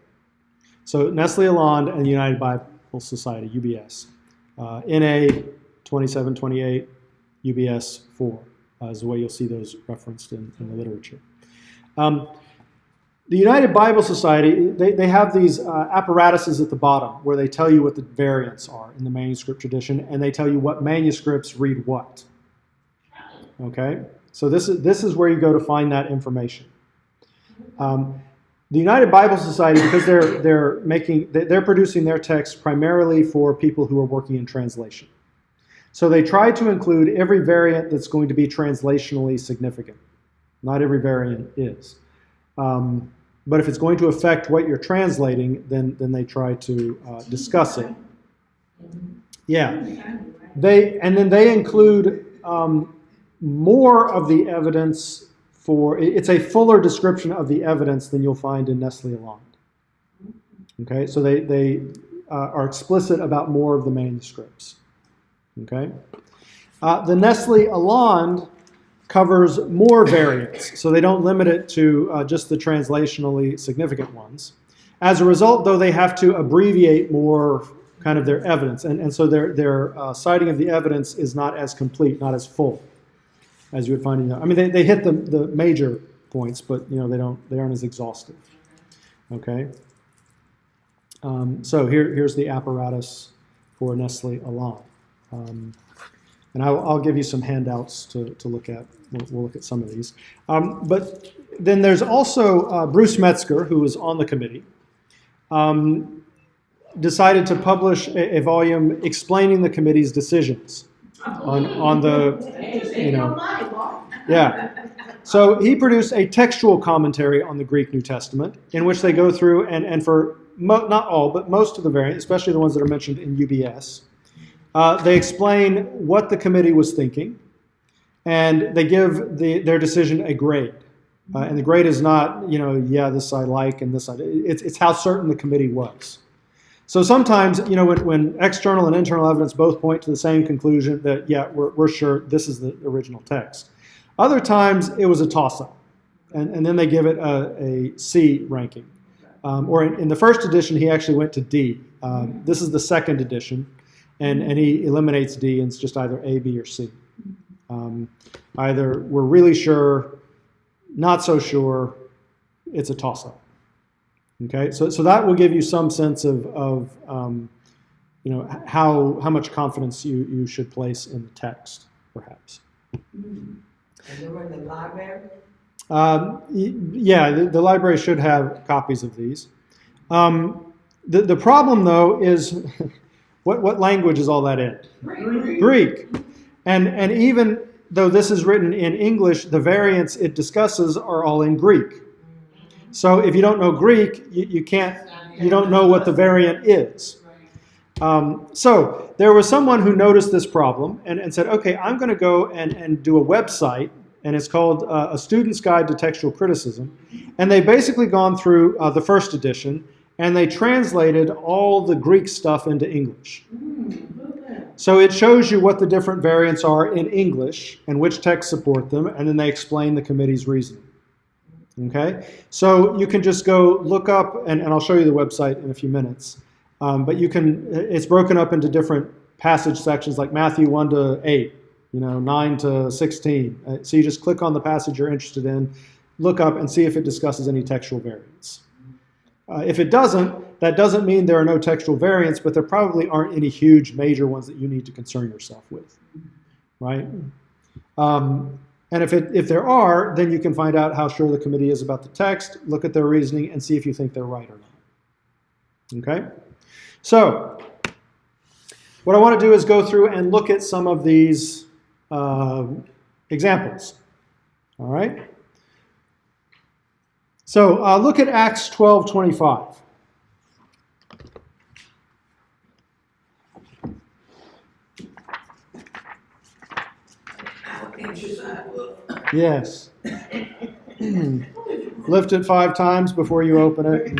So Nestle Aland and the United Bible Society, UBS. NA 2728, UBS 4 is the way you'll see those referenced in the literature. The United Bible Society, they have these apparatuses at the bottom where they tell you what the variants are in the manuscript tradition, and they tell you what manuscripts read what. Okay? So this is where you go to find that information. The United Bible Society, because they're producing their text primarily for people who are working in translation. So they try to include every variant that's going to be translationally significant. Not every variant is. But if it's going to affect what you're translating, then they try to discuss it. Yeah. And then they include more of the evidence it's a fuller description of the evidence than you'll find in Nestle Aland. Okay, so they are explicit about more of the manuscripts. Okay, the Nestle Aland covers more variants, so they don't limit it to just the translationally significant ones. As a result, though, they have to abbreviate more kind of their evidence, and so their citing of the evidence is not as complete, not as full as you would find in. I mean, they hit the major points, but they aren't as exhaustive. Okay. So here's the apparatus for Nestle Aland. And I'll give you some handouts to look at. We'll look at some of these. But then there's also Bruce Metzger, who was on the committee, decided to publish a volume explaining the committee's decisions on the, yeah. So he produced a textual commentary on the Greek New Testament in which they go through and for not all, but most of the variants, especially the ones that are mentioned in UBS, they explain what the committee was thinking, and they give their decision a grade. And the grade is not, yeah, this I like and this I... It's how certain the committee was. So sometimes, when external and internal evidence both point to the same conclusion that, yeah, we're sure this is the original text. Other times, it was a toss-up. And then they give it a C ranking. Or in the first edition, he actually went to D. This is the second edition. And he eliminates D, and it's just either A, B, or C. Either we're really sure, not so sure, it's a toss-up. Okay, so that will give you some sense of how much confidence you should place in the text, perhaps. And they were in the library? Yeah, the library should have copies of these. The problem, though, is what language is all that in? Greek. And even though this is written in English, the variants it discusses are all in Greek. So if you don't know Greek, you don't know what the variant is. So there was someone who noticed this problem and said, okay, I'm going to go and do a website, and it's called A Student's Guide to Textual Criticism. And they've basically gone through the first edition, and they translated all the Greek stuff into English. So it shows you what the different variants are in English and which texts support them, and then they explain the committee's reasoning. Okay? So you can just go look up, and I'll show you the website in a few minutes. But it's broken up into different passage sections like Matthew 1 to 8, 9 to 16. So you just click on the passage you're interested in, look up and see if it discusses any textual variants. If it doesn't, that doesn't mean there are no textual variants, but there probably aren't any huge major ones that you need to concern yourself with, right? And if there are, then you can find out how sure the committee is about the text, look at their reasoning, and see if you think they're right or not. Okay? So, what I want to do is go through and look at some of these examples. All right? So, look at Acts 12:25. Yes. Lift it 5 times before you open it.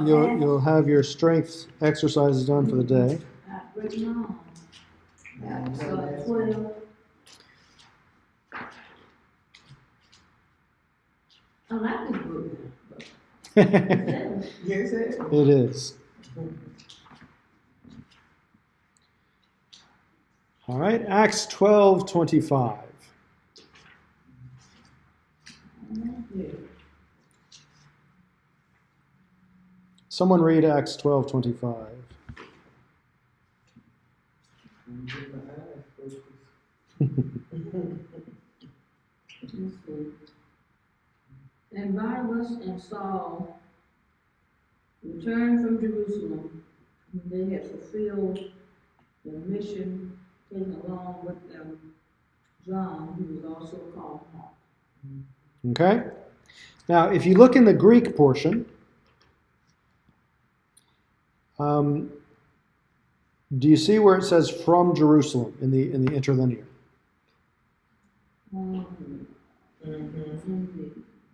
You'll have your strength exercises done for the day. I like this book. Yes, it It is. All right, Acts 12:25. Someone read Acts 12:25. And Barnabas and Saul returned from Jerusalem. They had fulfilled their mission, taking along with them John, who was also called Mark. Okay? Now, if you look in the Greek portion, do you see where it says from Jerusalem in the interlinear?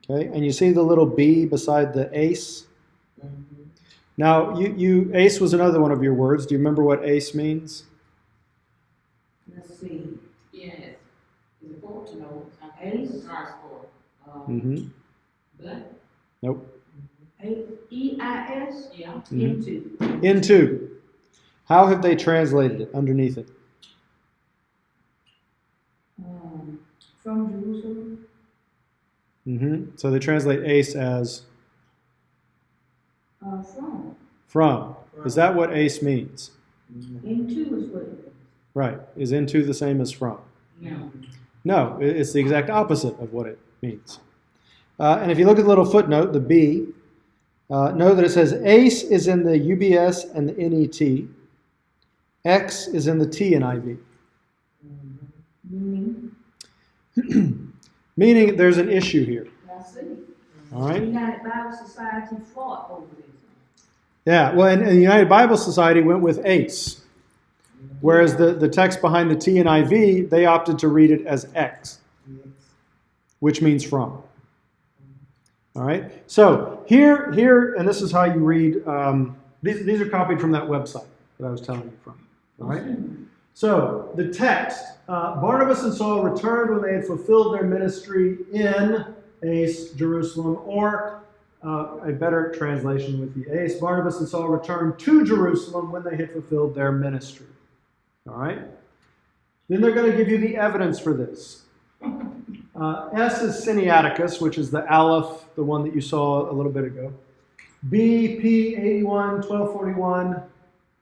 Okay, and you see the little B beside the ace? Now, ace was another one of your words. Do you remember what ace means? Let's see. Yes. Is it four? No. Ace? Starts four. But? Nope. E-I-S? Yeah. Into. Into. How have they translated it underneath it? From Jerusalem? So they translate ace as from. Is that what ace means? Into is what it is. Right. Is into the same as from? No. No, it's the exact opposite of what it means. And if you look at the little footnote, the B, know that it says ace is in the UBS and the NET. X is in the TNIV. Meaning there's an issue here. I see. All right? The United Bible Society fought over this. Yeah, well, and the United Bible Society went with ace. Whereas the text behind the TNIV, they opted to read it as X, which means from. All right? So here, and this is how you read, these are copied from that website that I was telling you from. All right? So the text, Barnabas and Saul returned when they had fulfilled their ministry in Ace, Jerusalem, or a better translation with the Ace, Barnabas and Saul returned to Jerusalem when they had fulfilled their ministry. All right? Then they're going to give you the evidence for this. S is Sinaiticus, which is the Aleph, the one that you saw a little bit ago. B, P, 81, 1241,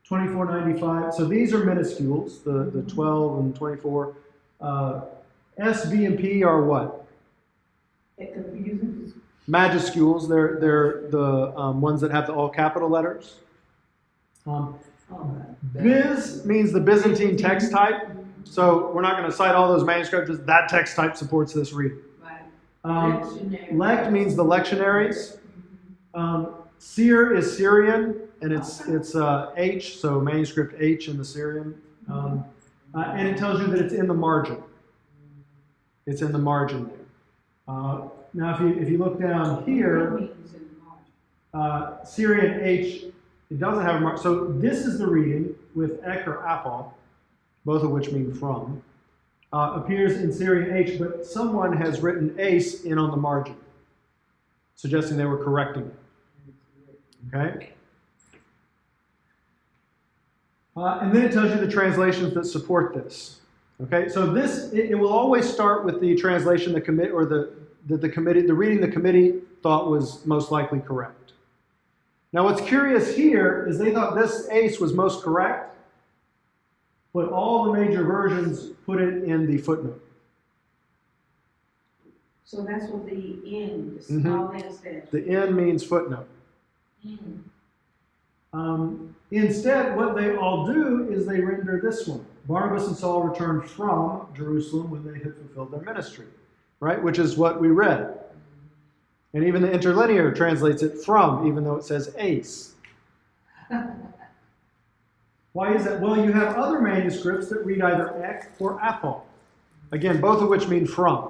2495. So these are minuscules, the 12 and 24. S, B, and P are what? It confuses. Majuscules. They're the ones that have the all capital letters. Biz means the Byzantine text type. So we're not going to cite all those manuscripts. That text type supports this reading. Right. Lect means the lectionaries. Seer is Syrian, and it's H, so manuscript H in the Syrian. And it tells you that it's in the margin. It's in the margin there. Now, if you look down here, Syrian H, it doesn't have a margin. So this is the reading with ek or apol, both of which mean from. Appears in Syrian H, but someone has written ace in on the margin, suggesting they were correcting it. Okay? And then it tells you the translations that support this. Okay, so this it will always start with the translation the reading the committee thought was most likely correct. Now, what's curious here is they thought this ace was most correct, but all the major versions put it in the footnote. So that's what the N, the small N says. The N means footnote. Instead, what they all do is they render this one. Barnabas and Saul returned from Jerusalem when they had fulfilled their ministry, right? Which is what we read. And even the interlinear translates it from, even though it says ace. Why is that? Well, you have other manuscripts that read either ek or apol. Again, both of which mean from.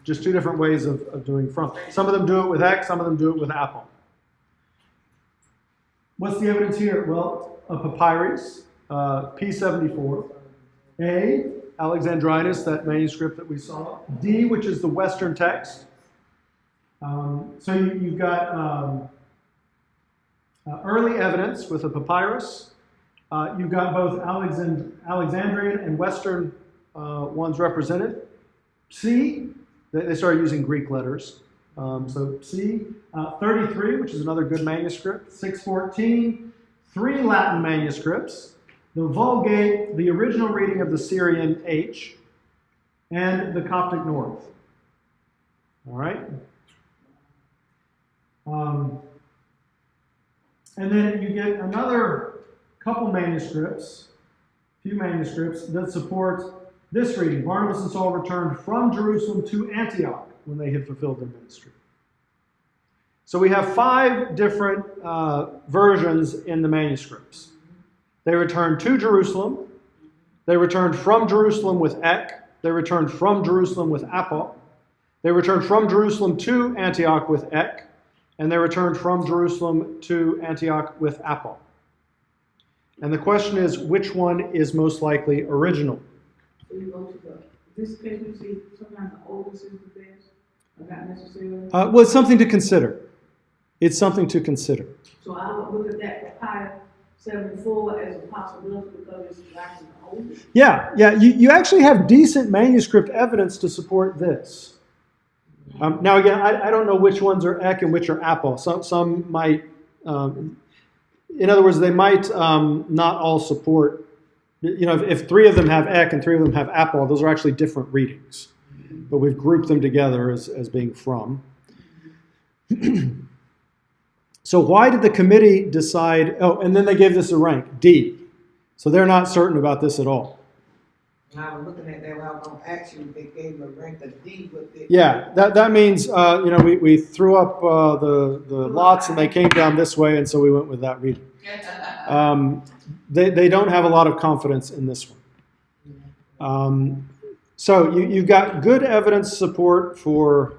Just two different ways of doing from. Some of them do it with ek, some of them do it with apol. What's the evidence here? Well, a papyrus, P74. A, Alexandrinus, that manuscript that we saw. D, which is the Western text. So you've got early evidence with a papyrus. You've got both Alexandrian and Western ones represented. C, they started using Greek letters. So C, 33, which is another good manuscript. 614, 3 Latin manuscripts. The Vulgate, the original reading of the Syrian H, and the Coptic North. All right? And then you get another couple manuscripts, few manuscripts, that support this reading. Barnabas and Saul returned from Jerusalem to Antioch when they had fulfilled their ministry. So we have 5 different versions in the manuscripts. They returned to Jerusalem. They returned from Jerusalem with ek. They returned from Jerusalem with apol. They returned from Jerusalem to Antioch with ek. And they returned from Jerusalem to Antioch with apol. And the question is, which one is most likely original? So you go to this page, you see sometimes the oldest is the best, but not necessarily. Well, it's something to consider. It's something to consider. So I would look at that papyrus 74 as a possibility because it's actually the oldest. Yeah. You actually have decent manuscript evidence to support this. Now again, I don't know which ones are ek and which are apol. Some might, in other words, they might not all support. You know, if 3 of them have ek and 3 of them have apol, those are actually different readings. But we've grouped them together as being from. So why did the committee decide, and then they gave this a rank, D. So they're not certain about this at all. And I was looking at that, I was going to ask you if they gave a rank of D with it. Yeah, that means, we threw up the lots and they came down this way, and so we went with that reading. They don't have a lot of confidence in this one. So you've got good evidence support for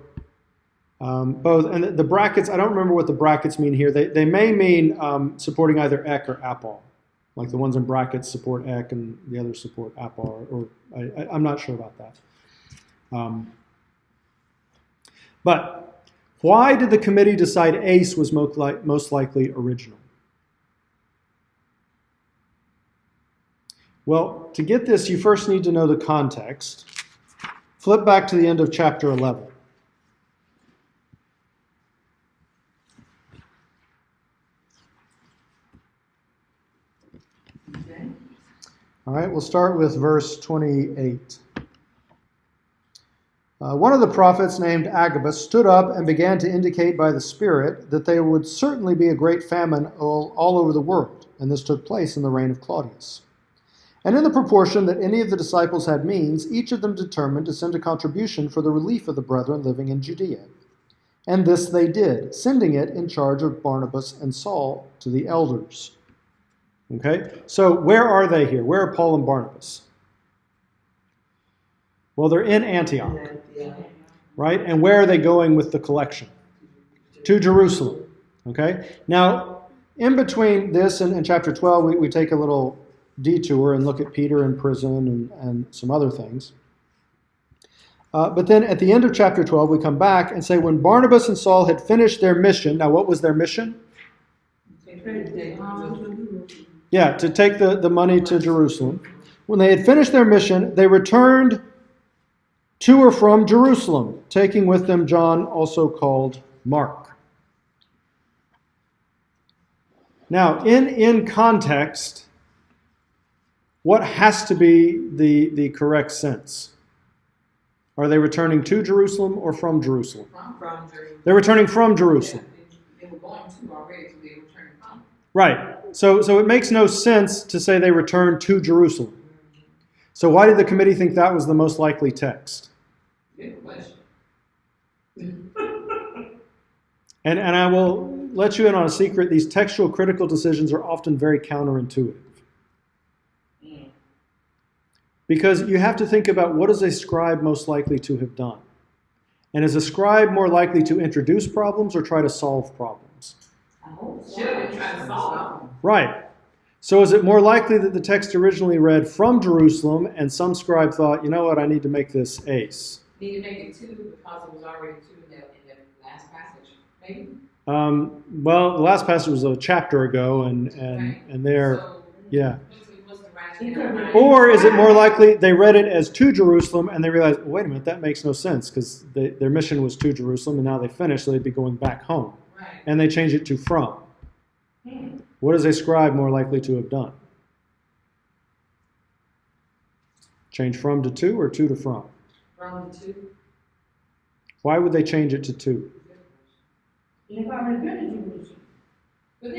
both, and the brackets, I don't remember what the brackets mean here. They may mean supporting either ek or apol. Like the ones in brackets support ek and the others support apol, or I'm not sure about that. But why did the committee decide ace was most likely original? Well, to get this, you first need to know the context. Flip back to the end of chapter 11. All right, we'll start with verse 28. One of the prophets named Agabus stood up and began to indicate by the Spirit that there would certainly be a great famine all over the world, and this took place in the reign of Claudius. And in the proportion that any of the disciples had means, each of them determined to send a contribution for the relief of the brethren living in Judea. And this they did, sending it in charge of Barnabas and Saul to the elders. Okay, so where are they here? Where are Paul and Barnabas? Well, they're in Antioch, Yeah. right? And where are they going with the collection? To Jerusalem. Okay, now in between this and chapter 12, we take a little detour and look at Peter in prison and some other things. But then at the end of chapter 12, we come back and say, when Barnabas and Saul had finished their mission, now what was their mission? Yeah, to take the money to Jerusalem. When they had finished their mission, they returned to or from Jerusalem, taking with them John, also called Mark. Now, in context, what has to be the correct sense? Are they returning to Jerusalem or from Jerusalem? From Jerusalem. They're returning from Jerusalem. They were going to already, so they returned from. Right. So it makes no sense to say they returned to Jerusalem. So why did the committee think that was the most likely text? Good question. And I will let you in on a secret. These textual critical decisions are often very counterintuitive. Because you have to think about, what is a scribe most likely to have done? And is a scribe more likely to introduce problems or try to solve problems? I hope so. Should have been trying to solve them. Right. So is it more likely that the text originally read from Jerusalem and some scribe thought, you know what, I need to make this ace? Need to make it 2 because it was already 2 in the last passage, maybe? Well, the last passage was a chapter ago, and there, So, yeah. what's the rationale? Or is it more likely they read it as to Jerusalem and they realized, wait a minute, that makes no sense because their mission was to Jerusalem and now they finished, so they'd be going back home. Right. And they change it to from. What is a scribe more likely to have done? Change from to to or to from? From 2. Why would they change it to to? If I already been to Jerusalem. But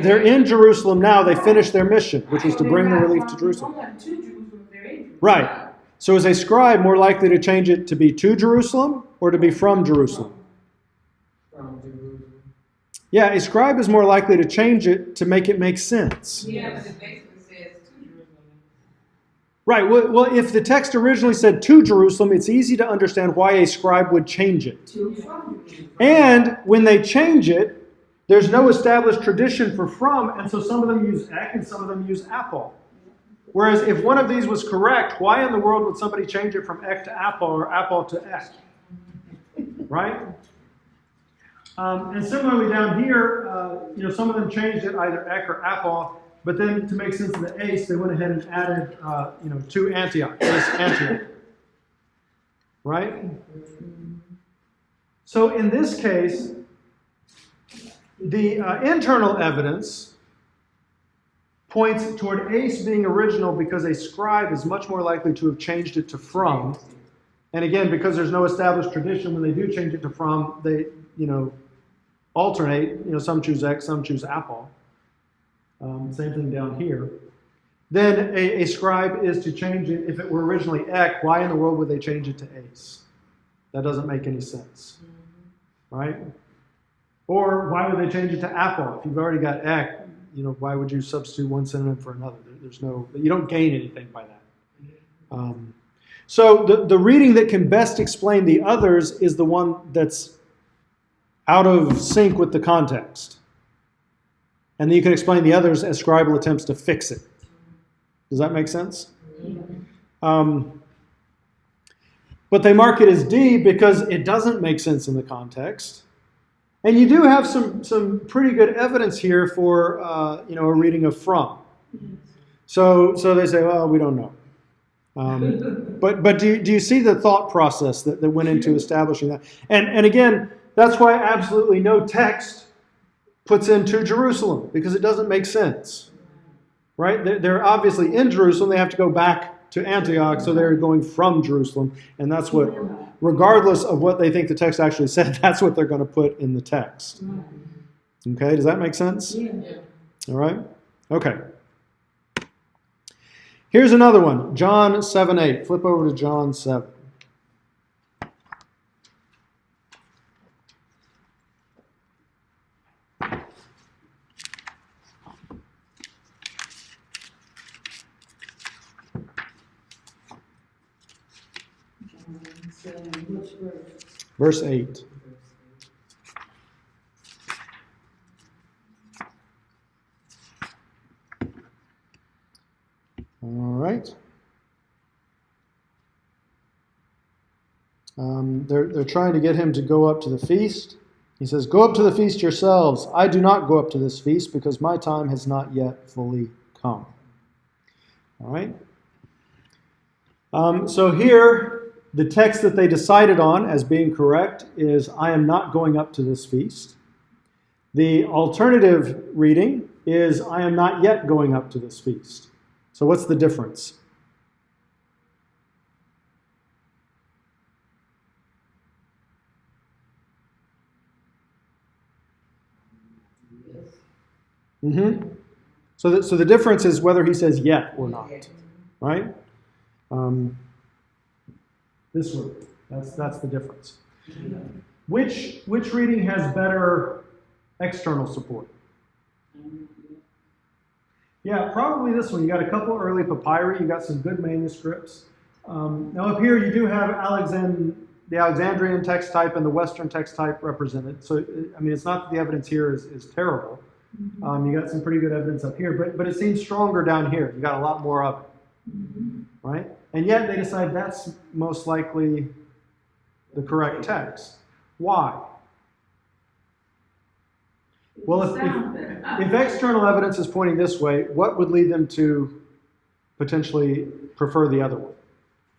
They're in Jerusalem now. They finished their mission, which was to bring the relief to Jerusalem. To Jerusalem, they're in Jerusalem. Right. So is a scribe more likely to change it to be to Jerusalem or to be from Jerusalem? From Jerusalem. Yeah, a scribe is more likely to change it to make it make sense. Yeah, but it basically says to Jerusalem. Right. Well, if the text originally said to Jerusalem, it's easy to understand why a scribe would change it. To from Jerusalem. And when they change it, there's no established tradition for from, and so some of them use ek and some of them use apple. Whereas if one of these was correct, why in the world would somebody change it from ek to apple or apple to ek? Right? And similarly down here, some of them changed it either ek or apple, but then to make sense of the ace, they went ahead and added, to Antioch, ace Antioch. Right? So in this case, the internal evidence points toward ace being original because a scribe is much more likely to have changed it to from. And again, because there's no established tradition, when they do change it to from, they, alternate. Some choose X, some choose apple. Same thing down here. Then a scribe is to change it. If it were originally ek, why in the world would they change it to ace? That doesn't make any sense, right? Or why would they change it to apple? If you've already got ek, why would you substitute one synonym for another? You don't gain anything by that. So the reading that can best explain the others is the one that's out of sync with the context. And then you can explain the others as scribal attempts to fix it. Does that make sense? But they mark it as D because it doesn't make sense in the context. And you do have some pretty good evidence here for a reading of from. So they say, well, we don't know. But do you see the thought process that went into establishing that? And again, that's why absolutely no text puts into Jerusalem, because it doesn't make sense. Right? They're obviously in Jerusalem. They have to go back to Antioch, so they're going from Jerusalem. And that's what, regardless of what they think the text actually said, that's what they're going to put in the text. Okay, does that make sense? Yeah. All right? Okay. Here's another one, John 7:8. Flip over to John 7. Which verse? Verse 8. All right. They're trying to get him to go up to the feast. He says, "Go up to the feast yourselves. I do not go up to this feast because my time has not yet fully come." All right. So here, the text that they decided on as being correct is, "I am not going up to this feast." The alternative reading is, "I am not yet going up to this feast." So what's the difference? Mm-hmm. So the difference is whether he says yet or not, right? This one, that's the difference. Which reading has better external support? Yeah, probably this one. You got a couple early papyri. You got some good manuscripts. Now up here you do have the Alexandrian text type and the Western text type represented. So I mean, it's not that the evidence here is terrible. You got some pretty good evidence up here, but it seems stronger down here. You got a lot more of it, right? And yet they decide that's most likely the correct text. Why? Well, if external evidence is pointing this way, what would lead them to potentially prefer the other one?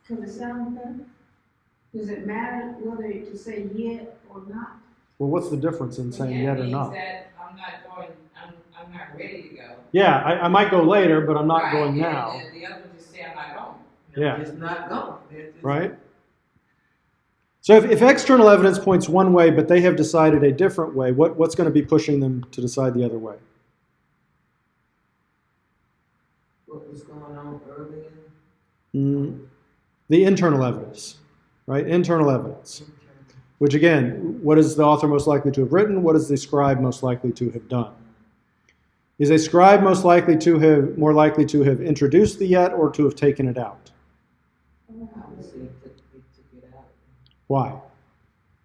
Because it sounds better? Does it matter whether to say yet or not? Well, what's the difference in saying yet or not? That I'm not ready to go. Yeah, I might go later, but I'm not going now. And the other one just say I'm not going. Yeah. It's not going. Right? So if external evidence points one way, but they have decided a different way, what's going to be pushing them to decide the other way? What was going on earlier? The internal evidence, right? Internal evidence. Which again, what is the author most likely to have written? What is the scribe most likely to have done? Is a scribe more likely to have introduced the yet or to have taken it out? I would say it took it out. Why?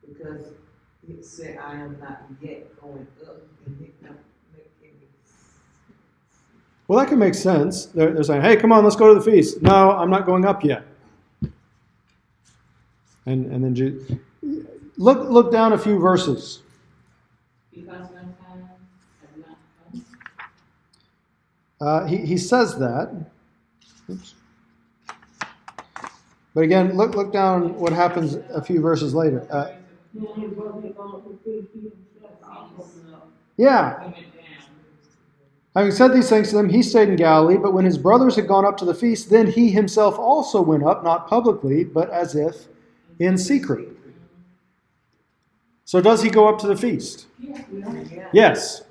Because it said, "I am not yet going up," and it don't make any sense. Well, that can make sense. They're saying, "Hey, come on, let's go to the feast." No, I'm not going up yet. And then look down a few verses. Because my time has not come. He says that. Oops. But again, look down what happens a few verses later. Yeah. Having said these things to them, he stayed in Galilee, but when his brothers had gone up to the feast, then he himself also went up, not publicly, but as if in secret. So does he go up to the feast? Yes.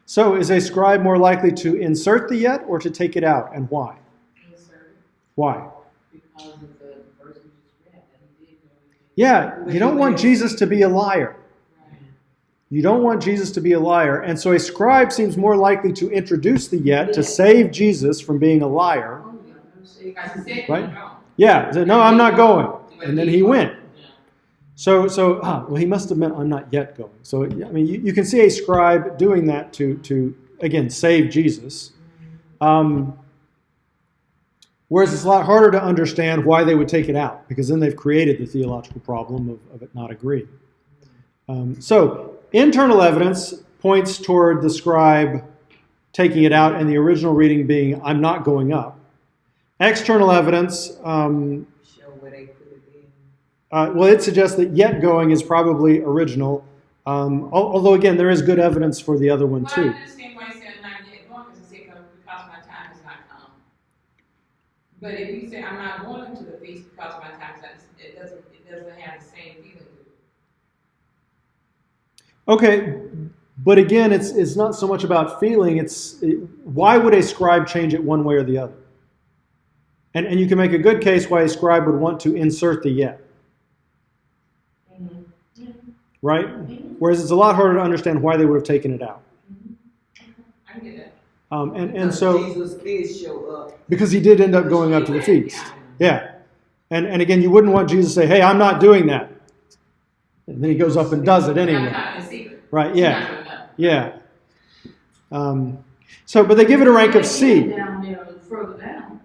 So is a scribe more likely to insert the yet or to take it out, and why? Why? Because of the verse we just read, that he did go. Yeah, you don't want Jesus to be a liar. You don't want Jesus to be a liar. And so a scribe seems more likely to introduce the yet to save Jesus from being a liar. Right? Yeah, said, "No, I'm not going." And then he went. So he must have meant, "I'm not yet going." So, I mean, you can see a scribe doing that to again, save Jesus. Whereas it's a lot harder to understand why they would take it out, because then they've created the theological problem of it not agreeing. So internal evidence points toward the scribe taking it out and the original reading being, "I'm not going up." External evidence, Show where they put it in. well, it suggests that yet going is probably original, although again, there is good evidence for the other one Well, I too. understand why he said I'm not yet going, because he said because my time has not come. But if you say I'm not going to the feast because my time has not, it doesn't have the same feeling to it. Okay, but again, it's not so much about feeling. Why would a scribe change it one way or the other? And you can make a good case why a scribe would want to insert the yet. Right? Whereas it's a lot harder to understand why they would have taken it out. I get that. And so, Jesus did show up. because he did end up going up to the feast. Yeah. And again, you wouldn't want Jesus to say, hey, I'm not doing that. And then he goes up and does it anyway. Right, yeah. Yeah. But they give it a rank of C. Down there, further down.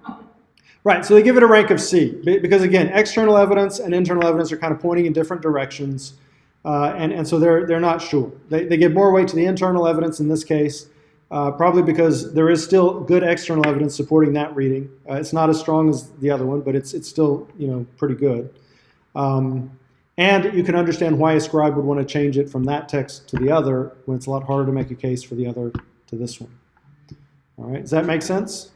Right, so they give it a rank of C. Because again, external evidence and internal evidence are kind of pointing in different directions. And so they're not sure. They give more weight to the internal evidence in this case, probably because there is still good external evidence supporting that reading. It's not as strong as the other one, but it's still pretty good. And you can understand why a scribe would want to change it from that text to the other when it's a lot harder to make a case for the other to this one. All right, does that make sense?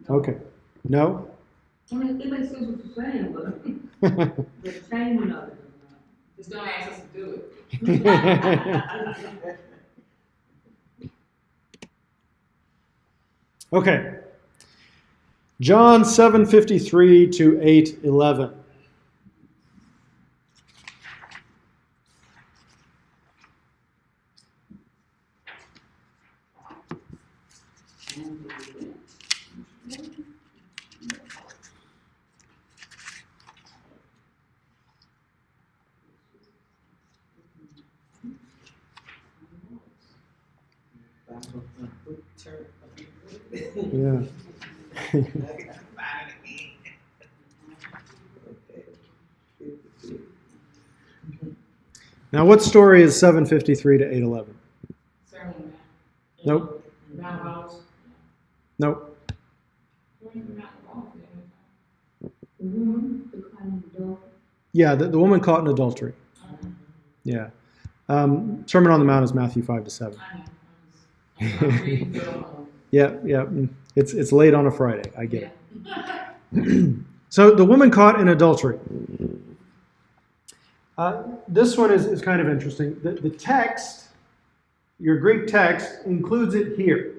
Okay. No? I mean, it makes sense what you're saying, but the changing of it. Just don't ask us to do it. Okay. John 7:53 to 8:11. Yeah. Now, what story is 7:53 to 8:11? Sermon. Nope. Mount Olives. Nope. Mount Olives. The woman, the kind of dog. Yeah, the woman caught in adultery. Yeah. Sermon on the Mount is Matthew 5 to 7. Yeah. It's late on a Friday. I get it. So the woman caught in adultery. This one is kind of interesting. The text, your Greek text, includes it here.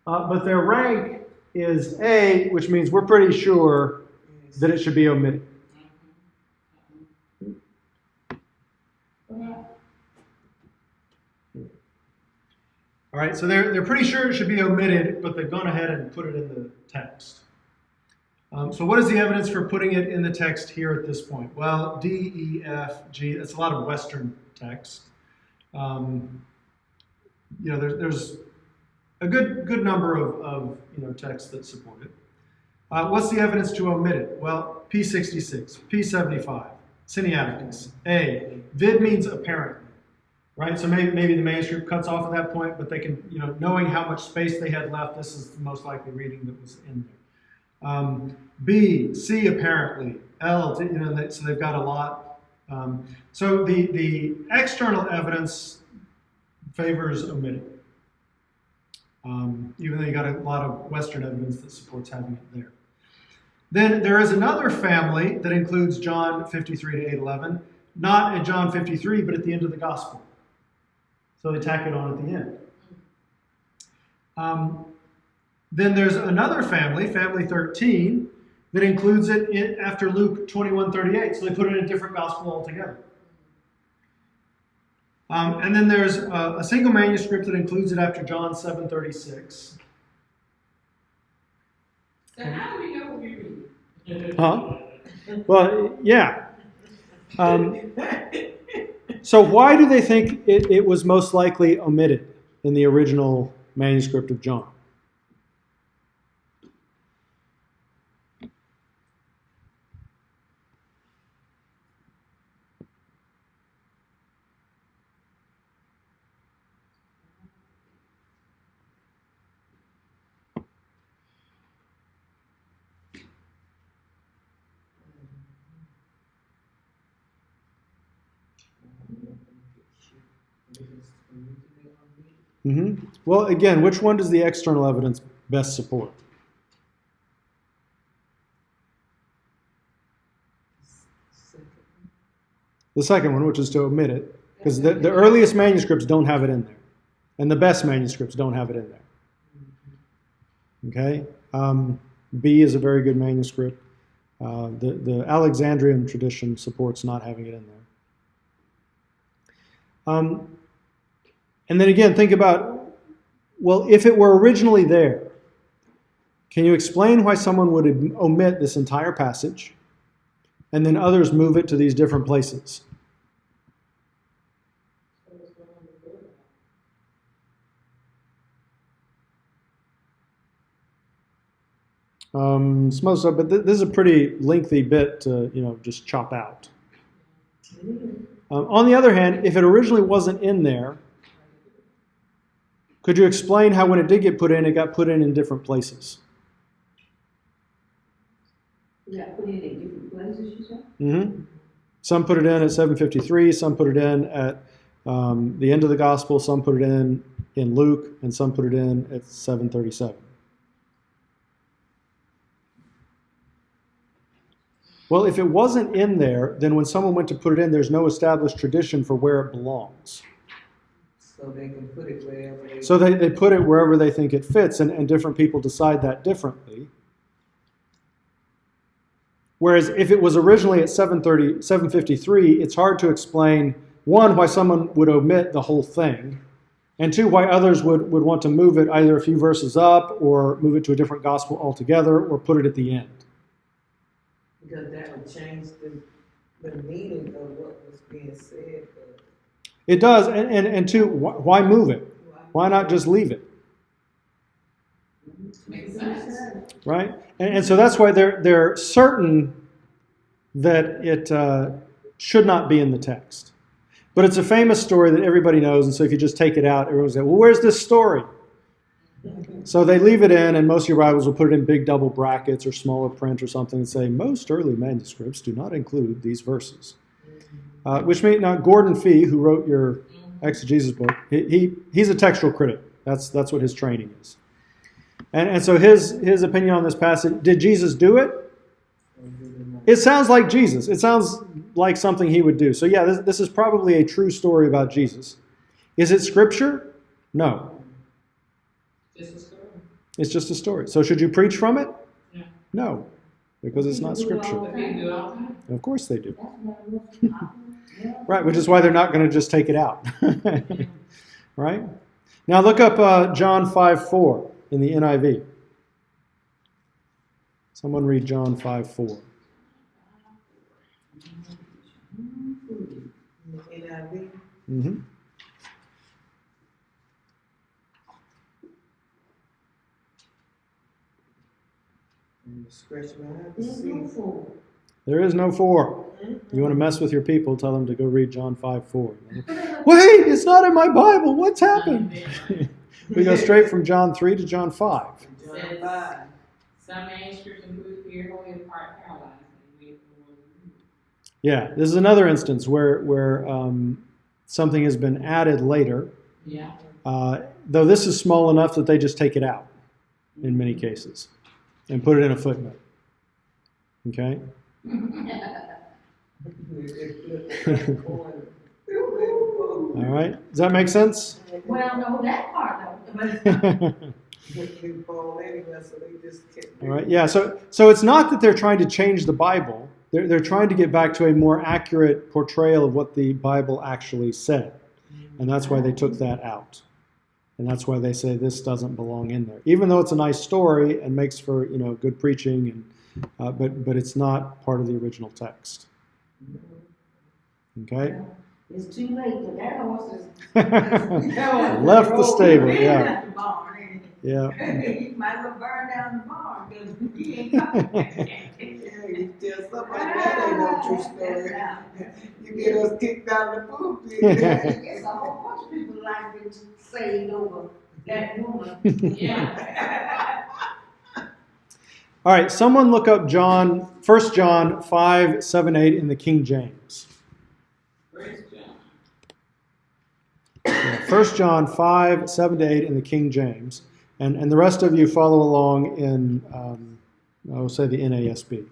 But their rank is A, which means we're pretty sure that it should be omitted. All right, so they're pretty sure it should be omitted, but they've gone ahead and put it in the text. So what is the evidence for putting it in the text here at this point? Well, D, E, F, G, that's a lot of Western text. There's a good number of texts that support it. What's the evidence to omit it? Well, P66, P75, Sinaiticus. A, vid means apparently. Right, so maybe the manuscript cuts off at that point, but they can, knowing how much space they had left, this is the most likely reading that was in there. B, C apparently, L, so they've got a lot. So the external evidence favors omitting, even though you got a lot of Western evidence that supports having it there. Then there is another family that includes John 53 to 8:11, not at John 53, but at the end of the gospel. So they tack it on at the end. Then there's another family, family 13, that includes it after Luke 21:38. So they put it in a different gospel altogether. And then there's a single manuscript that includes it after John 7:36. So how do we know what we're reading? Huh? Well, yeah. So why do they think it was most likely omitted in the original manuscript of John? Well, again, which one does the external evidence best support? The second one, which is to omit it, because the earliest manuscripts don't have it in there, and the best manuscripts don't have it in there. Okay? B is a very good manuscript. The Alexandrian tradition supports not having it in there. And then again, think about, well, if it were originally there, can you explain why someone would omit this entire passage and then others move it to these different places? Most of, but this is a pretty lengthy bit to just chop out. On the other hand, if it originally wasn't in there, could you explain how when it did get put in, it got put in different places? We got put in different places, you said? Mm-hmm. Some put it in at 753, some put it in at the end of the gospel, some put it in Luke, and some put it in at 737. Well, if it wasn't in there, then when someone went to put it in, there's no established tradition for where it belongs. So they can put it wherever they. So they put it wherever they think it fits, and different people decide that differently. Whereas if it was originally at 753, it's hard to explain, one, why someone would omit the whole thing, and two, why others would want to move it either a few verses up or move it to a different gospel altogether or put it at the end. Because that would change the meaning of what was being said. It does, and two, why move it? Why not just leave it? Makes sense. Right? And so that's why they're certain that it should not be in the text. But it's a famous story that everybody knows, and so if you just take it out, everyone's like, well, where's this story? So they leave it in, and most of your Bibles will put it in big double brackets or smaller print or something and say, most early manuscripts do not include these verses. Which means, now Gordon Fee, who wrote your exegesis book, he's a textual critic. That's what his training is. And so his opinion on this passage, did Jesus do it? It sounds like Jesus. It sounds like something he would do. So yeah, this is probably a true story about Jesus. Is it scripture? No. Just a story. It's just a story. So should you preach from it? No. No, because it's not scripture. But people do it all the time. Of course they do. That's what I was. Right, which is why they're not going to just take it out. Right? Now look up John 5:4 in the NIV. Someone read John 5:4. NIV. Mm-hmm. Scratch my eye to There's see. no four. There is no 4. You want to mess with your people, tell them to go read John 5:4. Wait, it's not in my Bible. What's happened? We go straight from John 3 to John 5. John 5. Some manuscripts include here wholly apart paralyzed. Yeah, this is another instance where something has been added later. Yeah. Though this is small enough that they just take it out in many cases and put it in a footnote. Okay? All right. Does that make sense? Well, no, that part though. All right. Yeah. So it's not that they're trying to change the Bible. They're trying to get back to a more accurate portrayal of what the Bible actually said, and that's why they took that out, and that's why they say this doesn't belong in there, even though it's a nice story and makes for good preaching, and but it's not part of the original text. Okay. It's too late, but that horse is. Left the stable. Yeah. Yeah. You might as well burn down the barn because he ain't coming. You tell somebody that ain't no true story. You get us kicked out of the pulpit. It's a whole bunch of people like to saved over that woman. Yeah. All right. Someone look up 1 John 5, 7, 8 in the King James. Where's John? 1 John 5, 7 to 8 in the King James. And the rest of you follow along in, I will say, the NASB.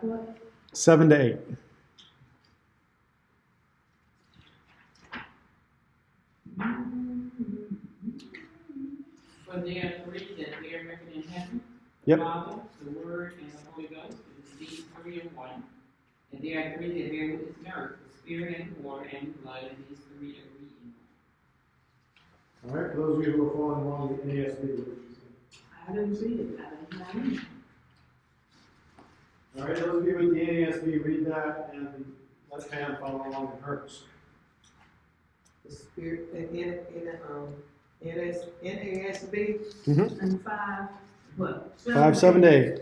What? 7 to 8. For there are three that bear record in heaven. Yep. The Father, the Word, and the Holy Ghost. These three are one. And there are three that bear witness in earth, the Spirit and the water and the blood, and these three agree in one. All right, for those of you who are following along the NASB, what did you say? I didn't see it, I didn't know. All right, those of you with the NASB, read that and let Pam follow along in hers. The spirit, NASB, Mm-hmm. And 5, what? 5, 7 to 8.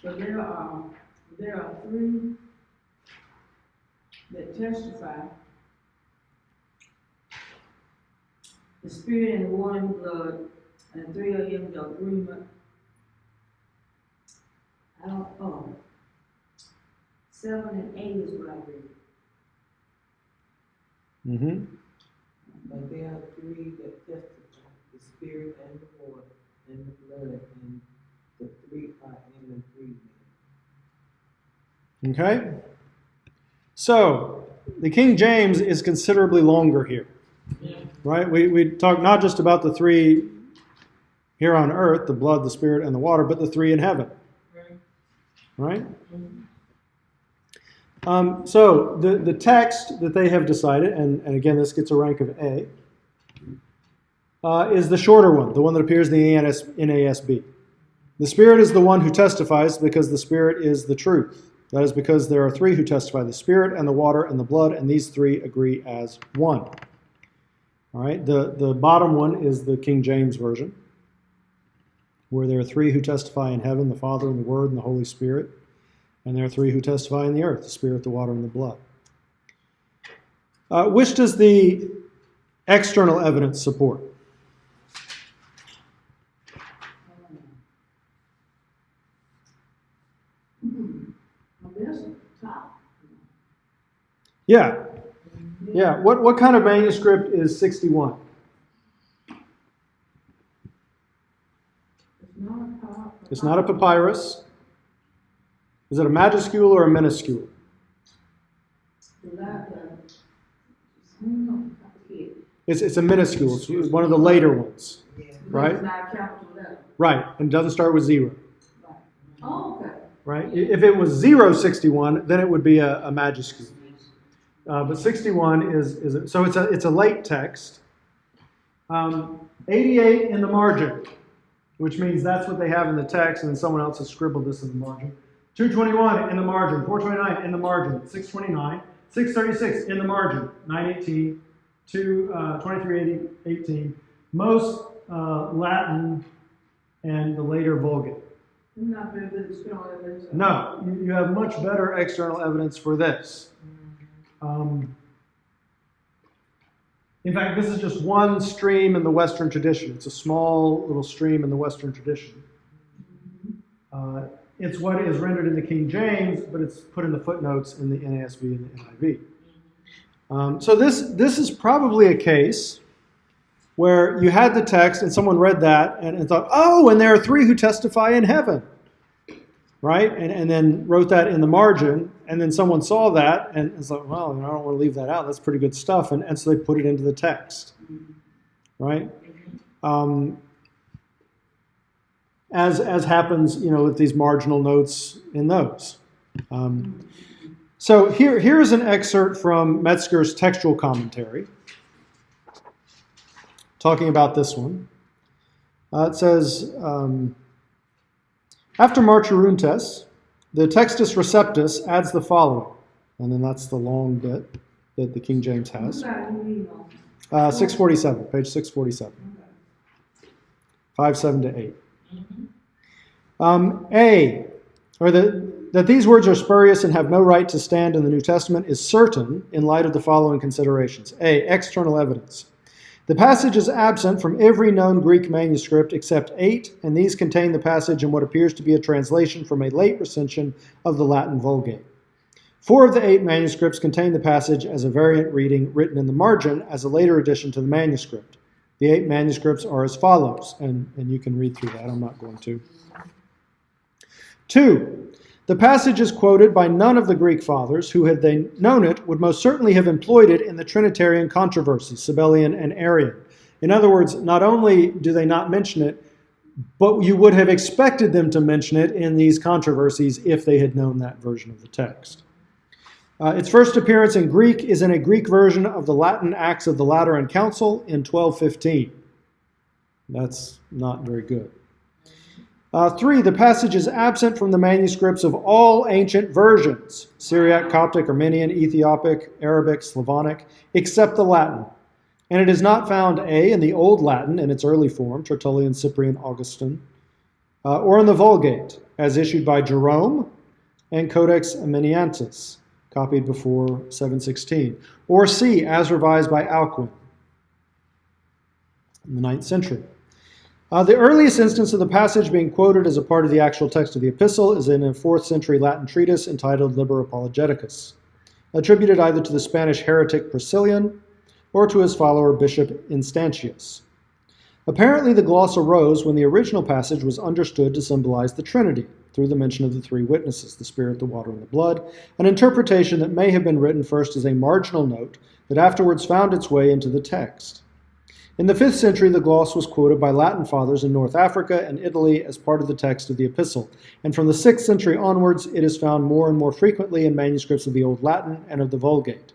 But there are 3 that testify. The Spirit and the water and the blood, and 3 of them the agreement. I don't, 7 and 8 is what I read. Mm-hmm. but there are 3 that testify, the spirit and the water and the blood, and the 3 are in agreement. Okay? So, the King James is considerably longer here. Right? We talk not just about the 3 here on earth, the blood, the spirit, and the water, but the 3 in heaven. Right? So the text that they have decided, and again this gets a rank of A, is the shorter one, the one that appears in the NASB. The Spirit is the one who testifies because the Spirit is the truth. That is because there are 3 who testify, the Spirit and the water and the blood, and these 3 agree as one. All right, the bottom one is the King James Version, where there are 3 who testify in heaven, the Father and the Word and the Holy Spirit. And there are 3 who testify in the earth, the Spirit, the water, and the blood. Which does the external evidence support? Yeah. Yeah. What kind of manuscript is 61? It's not a papyrus. Is it a majuscule or a minuscule? It's a minuscule. It's one of the later ones. Right? Right. And doesn't start with 0. Oh, okay. Right? If it was 061, then it would be a majuscule. But 61 is so it's a late text. 88 in the margin, which means that's what they have in the text, and then someone else has scribbled this in the margin. 221 in the margin, 429 in the margin, 629, 636 in the margin, 918, 2318, most Latin and the later Vulgate. Not very good external evidence. No, you have much better external evidence for this. In fact, this is just one stream in the Western tradition. It's a small little stream in the Western tradition. It's what is rendered in the King James, but it's put in the footnotes in the NASB and the NIV. So this is probably a case where you had the text and someone read that and thought, oh, and there are 3 who testify in heaven. Right? And then wrote that in the margin, and then someone saw that and it's like, well, I don't want to leave that out. That's pretty good stuff. And so they put it into the text. Right? As happens, with these marginal notes in those. So here is an excerpt from Metzger's textual commentary, talking about this one. It says, after Marturuntes, the Textus Receptus adds the following, and then that's the long bit that the King James has. 647, page 647. 5, 7 to 8. That these words are spurious and have no right to stand in the New Testament is certain in light of the following considerations. A, external evidence. The passage is absent from every known Greek manuscript except 8, and these contain the passage in what appears to be a translation from a late recension of the Latin Vulgate. 4 of the 8 manuscripts contain the passage as a variant reading written in the margin as a later addition to the manuscript. The 8 manuscripts are as follows, and you can read through that. I'm not going to. 2. The passage is quoted by none of the Greek fathers who, had they known it, would most certainly have employed it in the Trinitarian controversy, Sabellian and Arian. In other words, not only do they not mention it, but you would have expected them to mention it in these controversies if they had known that version of the text. Its first appearance in Greek is in a Greek version of the Latin Acts of the Lateran Council in 1215. That's not very good. 3, the passage is absent from the manuscripts of all ancient versions, Syriac, Coptic, Armenian, Ethiopic, Arabic, Slavonic, except the Latin. And it is not found, A, in the Old Latin in its early form, Tertullian, Cyprian, Augustine, or in the Vulgate, as issued by Jerome and Codex Aminiantus, copied before 716, or C, as revised by Alcuin in the 9th century. The earliest instance of the passage being quoted as a part of the actual text of the epistle is in a 4th century Latin treatise entitled Liber Apologeticus, attributed either to the Spanish heretic Priscillian or to his follower Bishop Instantius. Apparently the gloss arose when the original passage was understood to symbolize the Trinity through the mention of the 3 witnesses, the Spirit, the water, and the blood, an interpretation that may have been written first as a marginal note that afterwards found its way into the text. In the 5th century, the gloss was quoted by Latin fathers in North Africa and Italy as part of the text of the epistle, and from the 6th century onwards, it is found more and more frequently in manuscripts of the Old Latin and of the Vulgate.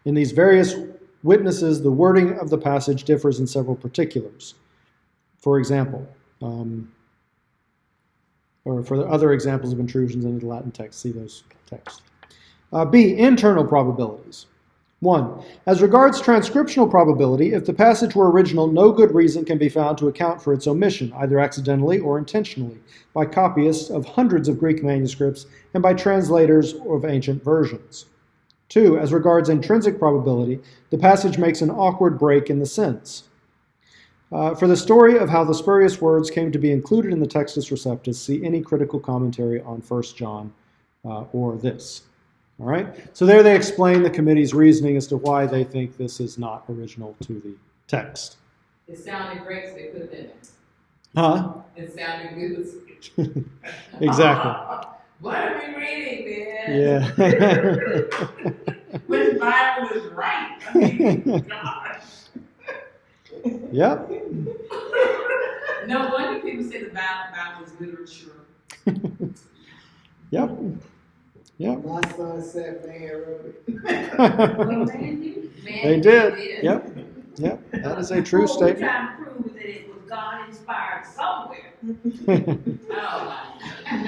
In these various witnesses, the wording of the passage differs in several particulars. For example, or for the other examples of intrusions into the Latin text, see those texts. B, internal probabilities. 1. As regards transcriptional probability, if the passage were original, no good reason can be found to account for its omission, either accidentally or intentionally, by copyists of hundreds of Greek manuscripts and by translators of ancient versions. 2. As regards intrinsic probability, the passage makes an awkward break in the sense. For the story of how the spurious words came to be included in the Textus Receptus, see any critical commentary on 1 John or this. All right? So there they explain the committee's reasoning as to why they think this is not original to the text. It sounded great, so they put it in there. Huh? It sounded good. Exactly. What are we reading, man? Yeah. Which Bible is right? I mean, gosh. Yep. No wonder people say the Bible is literature. Yep. Yep. My son said, man, wrote it. Well, man, you. They did. Yep. Yep. That is a true Well, we're statement. trying to prove that it was God inspired somewhere. Oh, my.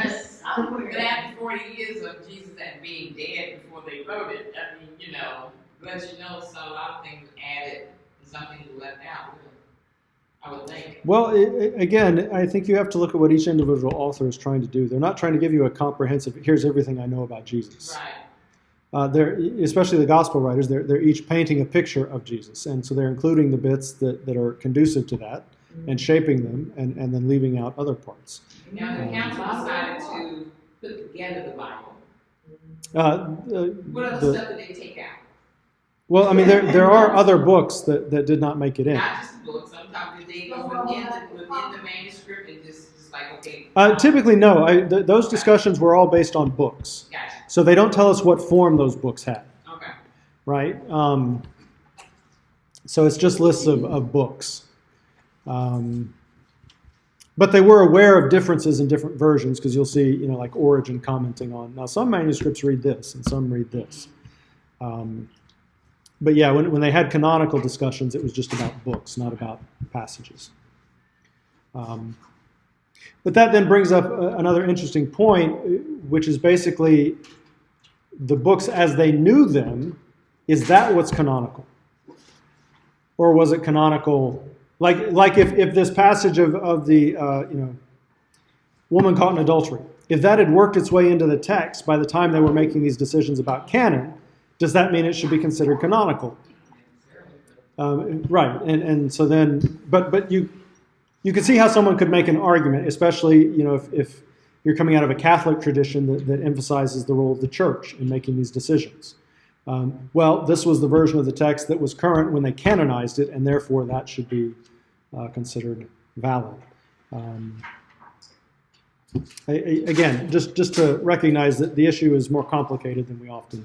Somewhere. But after 40 years of Jesus and being dead before they wrote it, I mean, you know, lets you know so a lot of things added and some things left out, really, I would think. Well, again, I think you have to look at what each individual author is trying to do. They're not trying to give you a comprehensive, here's everything I know about Jesus. Right. They're, especially the gospel writers, they're each painting a picture of Jesus. And so they're including the bits that are conducive to that and shaping them and then leaving out other parts. Now, the council decided to put together the Bible. What other stuff did they take out? Well, I mean, there are other books that did not make it in. Not just the book, sometimes they go within the manuscript and just like, okay. Typically, no. Those discussions were all based on books. Gotcha. So they don't tell us what form those books had, Okay. right? So it's just lists of books. But they were aware of differences in different versions because you'll see, like Origen commenting on, now some manuscripts read this and some read this. But yeah, when they had canonical discussions, it was just about books, not about passages. But that then brings up another interesting point, which is basically the books as they knew them, is that what's canonical? Or was it canonical, like if this passage of the woman caught in adultery, if that had worked its way into the text by the time they were making these decisions about canon, does that mean it should be considered canonical? Right, and so then, but you can see how someone could make an argument, especially if you're coming out of a Catholic tradition that emphasizes the role of the church in making these decisions. Well, this was the version of the text that was current when they canonized it, and therefore that should be considered valid. Again, just to recognize that the issue is more complicated than we often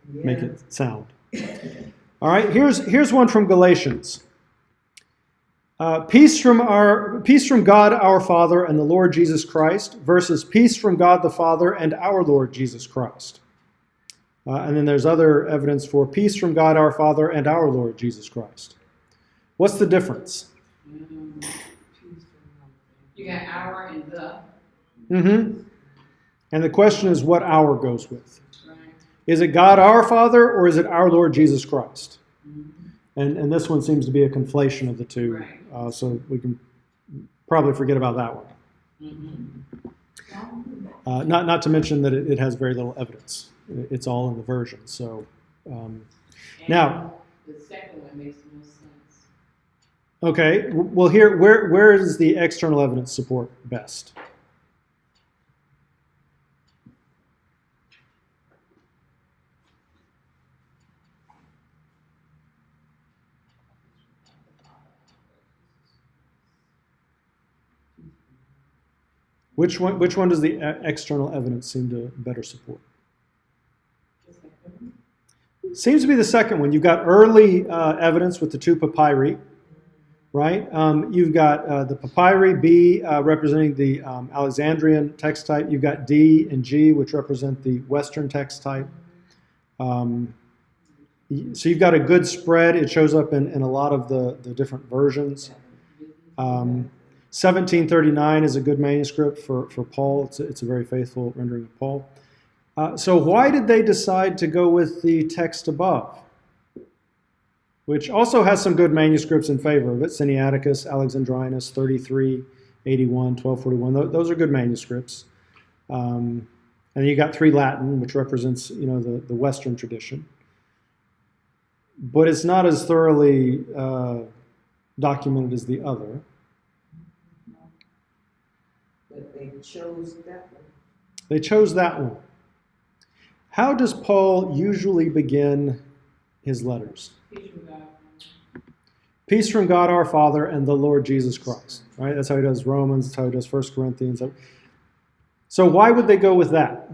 make it sound. All right, here's one from Galatians. Peace from God our Father and the Lord Jesus Christ versus peace from God the Father and our Lord Jesus Christ. And then there's other evidence for peace from God our Father and our Lord Jesus Christ. What's the difference? You got our and the. Mm-hmm. And the question is what our goes with. Right. Is it God our Father or is it our Lord Jesus Christ? Mm-hmm. And this one seems to be a conflation of the two. Right. So we can probably forget about that one. Mm-hmm. Not to mention that it has very little evidence. It's all in the version. So now The second one makes no sense. okay, well here where is the external evidence support best? Which one does the external evidence seem to better support? Seems to be the second one. You've got early evidence with the two papyri, right? You've got the papyri B representing the Alexandrian text type. You've got D and G, which represent the Western text type. So you've got a good spread. It shows up in a lot of the different versions. 1739 is a good manuscript for Paul. It's a very faithful rendering of Paul. So why did they decide to go with the text above, which also has some good manuscripts in favor of it? Sinaiticus, Alexandrinus, 3381, 1241. Those are good manuscripts. And then you got 3 Latin, which represents the Western tradition. But it's not as thoroughly documented as the other. But they chose that one. They chose that one. How does Paul usually begin his letters? Peace from God. Peace from God our Father and the Lord Jesus Christ. Right? That's how he does Romans. That's how he does 1 Corinthians. So why would they go with that?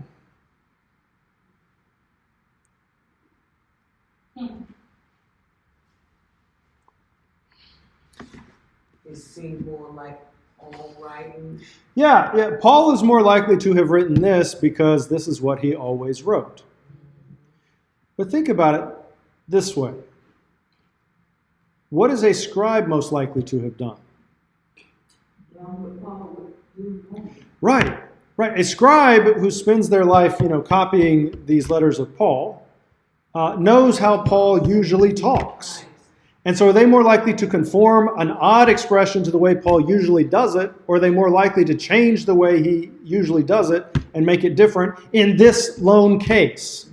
It seemed more like all writing. Yeah. Paul is more likely to have written this because this is what he always wrote. But think about it this way. What is a scribe most likely to have done? Right. A scribe who spends their life, copying these letters of Paul, knows how Paul usually talks. And so are they more likely to conform an odd expression to the way Paul usually does it, or are they more likely to change the way he usually does it and make it different in this lone case?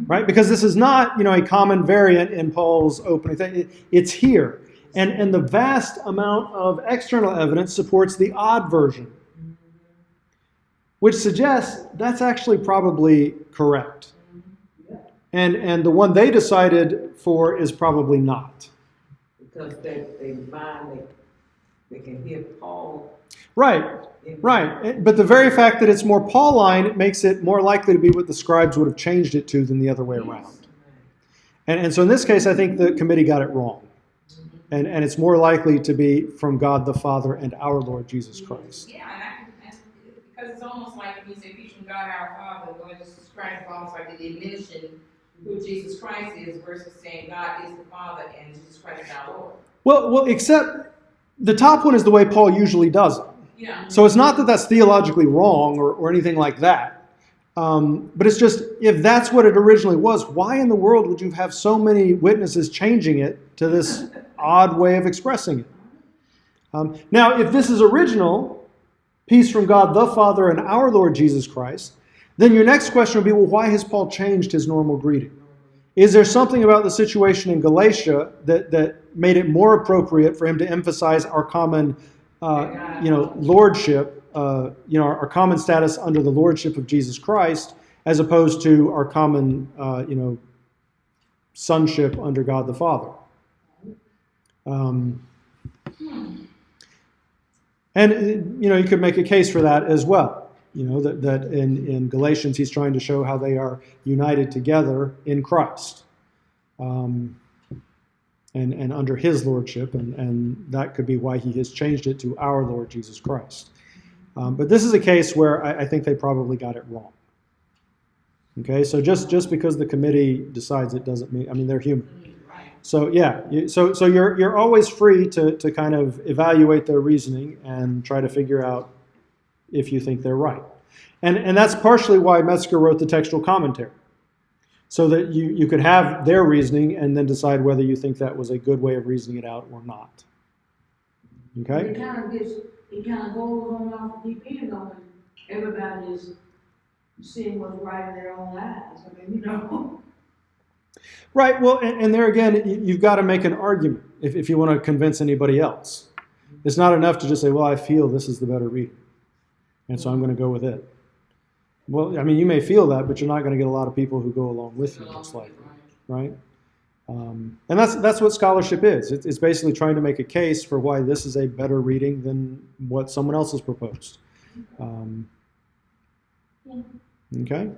Right? Because this is not, a common variant in Paul's opening thing. It's here. And the vast amount of external evidence supports the odd version, which suggests that's actually probably correct. And the one they decided for is probably not. Because they mind they can hear Paul. Right. But the very fact that it's more Pauline, it makes it more likely to be what the scribes would have changed it to than the other way around. And so in this case, I think the committee got it wrong. And it's more likely to be from God the Father and our Lord Jesus Christ. Yeah, because it's almost like when you say peace from God our Father, Lord Jesus Christ, it's almost like the admission who Jesus Christ is versus saying God is the Father and Jesus Christ is our Lord. Well, except the top one is the way Paul usually does it. Yeah. So it's not that that's theologically wrong or anything like that. But it's just, if that's what it originally was, why in the world would you have so many witnesses changing it to this odd way of expressing it? Now, if this is original, peace from God the Father and our Lord Jesus Christ, then your next question would be, well, why has Paul changed his normal greeting? Is there something about the situation in Galatia that made it more appropriate for him to emphasize our common, lordship, our common status under the lordship of Jesus Christ, as opposed to our common, sonship under God the Father? And, you could make a case for that as well. That in Galatians he's trying to show how they are united together in Christ. And under his lordship, and that could be why he has changed it to our Lord Jesus Christ. But this is a case where I think they probably got it wrong. Okay, so just because the committee decides it doesn't mean, they're human. So yeah, so you're always free to kind of evaluate their reasoning and try to figure out if you think they're right. And that's partially why Metzger wrote the textual commentary, so that you could have their reasoning and then decide whether you think that was a good way of reasoning it out or not. Okay? It kind of goes on off the deep end on everybody's seeing what's right in their own lives. Right, well, and there again, you've got to make an argument if you want to convince anybody else. It's not enough to just say, well, I feel this is the better reading, and so I'm going to go with it. Well, you may feel that, but you're not going to get a lot of people who go along with you, most likely, right? And that's what scholarship is. It's basically trying to make a case for why this is a better reading than what someone else has proposed. Okay?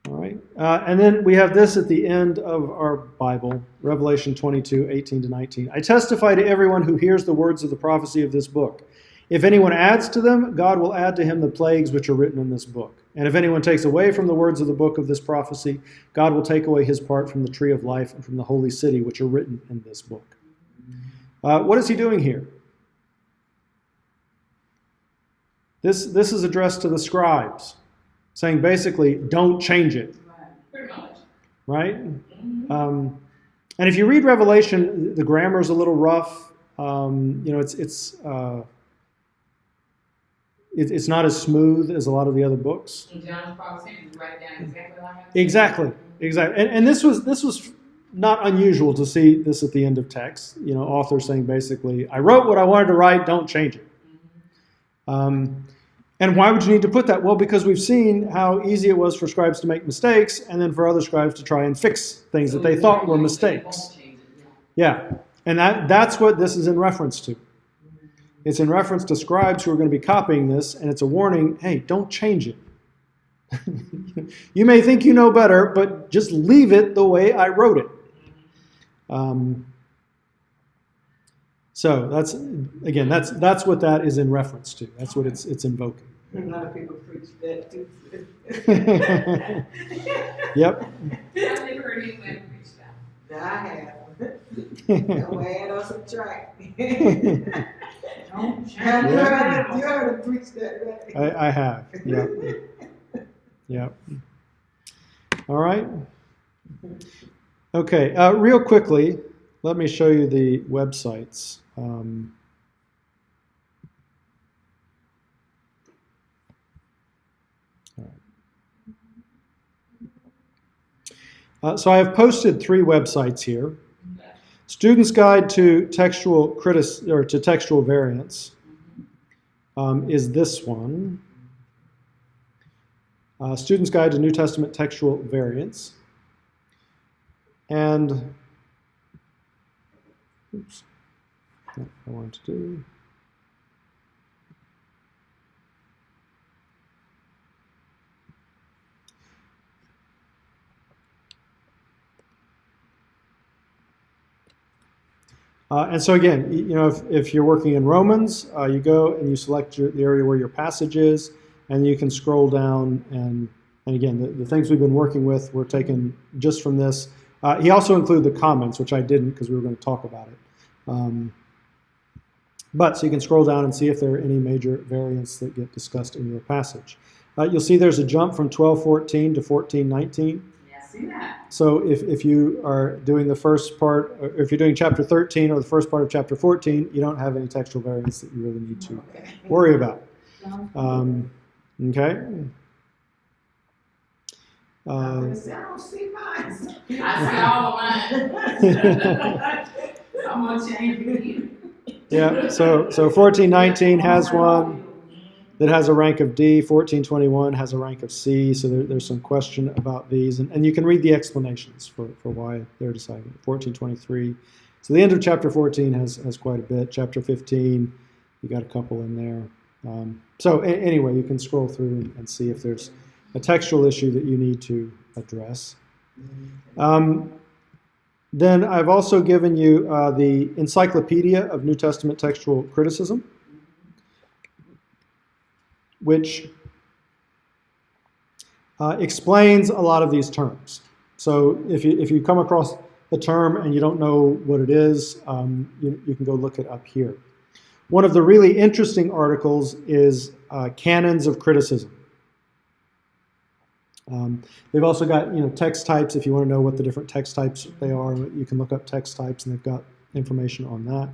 All right. And then we have this at the end of our Bible, Revelation 22, 18 to 19. I testify to everyone who hears the words of the prophecy of this book. If anyone adds to them, God will add to him the plagues which are written in this book. And if anyone takes away from the words of the book of this prophecy, God will take away his part from the tree of life and from the holy city which are written in this book. What is he doing here? This is addressed to the scribes, saying basically, don't change it. Right? And if you read Revelation, the grammar is a little rough. It's not as smooth as a lot of the other books. In John's prophecy, you write down exactly like that? Exactly. And this was not unusual to see this at the end of text. Authors saying basically, I wrote what I wanted to write, don't change it. And why would you need to put that? Well, because we've seen how easy it was for scribes to make mistakes and then for other scribes to try and fix things that they thought were mistakes. Yeah. And that's what this is in reference to. It's in reference to scribes who are going to be copying this, and it's a warning, hey, don't change it. You may think you know better, but just leave it the way I wrote it. So that's what that is in reference to. That's what it's invoking. A lot of people preach that too. Yep. I've never heard anyone preach that. I have. Don't add or subtract. Don't change You heard him preach that, right? I have. Yep. Yep. All right. Okay. Real quickly, let me show you the websites. So I have posted 3 websites here. Student's Guide to Textual to Textual Variants is this one. Student's Guide to New Testament Textual Variants. And oops, what I want to do. And so again, if you're working in Romans, you go and you select the area where your passage is, and you can scroll down. And again, the things we've been working with were taken just from this. He also included the comments, which I didn't because we were going to talk about it. But so you can scroll down and see if there are any major variants that get discussed in your passage. You'll see there's a jump from 12:14 to 14:19. See that? So if you are doing the first part, or if you're doing chapter 13 or the first part of chapter 14, you don't have any textual variants that you really need to worry about. Okay? I don't see mine. I see all of mine. I'm going to change it again. Yeah, so 14:19 has one that has a rank of D. 14:21 has a rank of C, so there's some question about these. And you can read the explanations for why they're deciding. 14:23. So the end of chapter 14 has quite a bit. Chapter 15 You got a couple in there. So anyway, you can scroll through and see if there's a textual issue that you need to address. Then I've also given you the Encyclopedia of New Testament Textual Criticism, which explains a lot of these terms. So if you come across a term and you don't know what it is, you can go look it up here. One of the really interesting articles is Canons of Criticism. They've also got text types. If you want to know what the different text types they are, you can look up text types, and they've got information on that.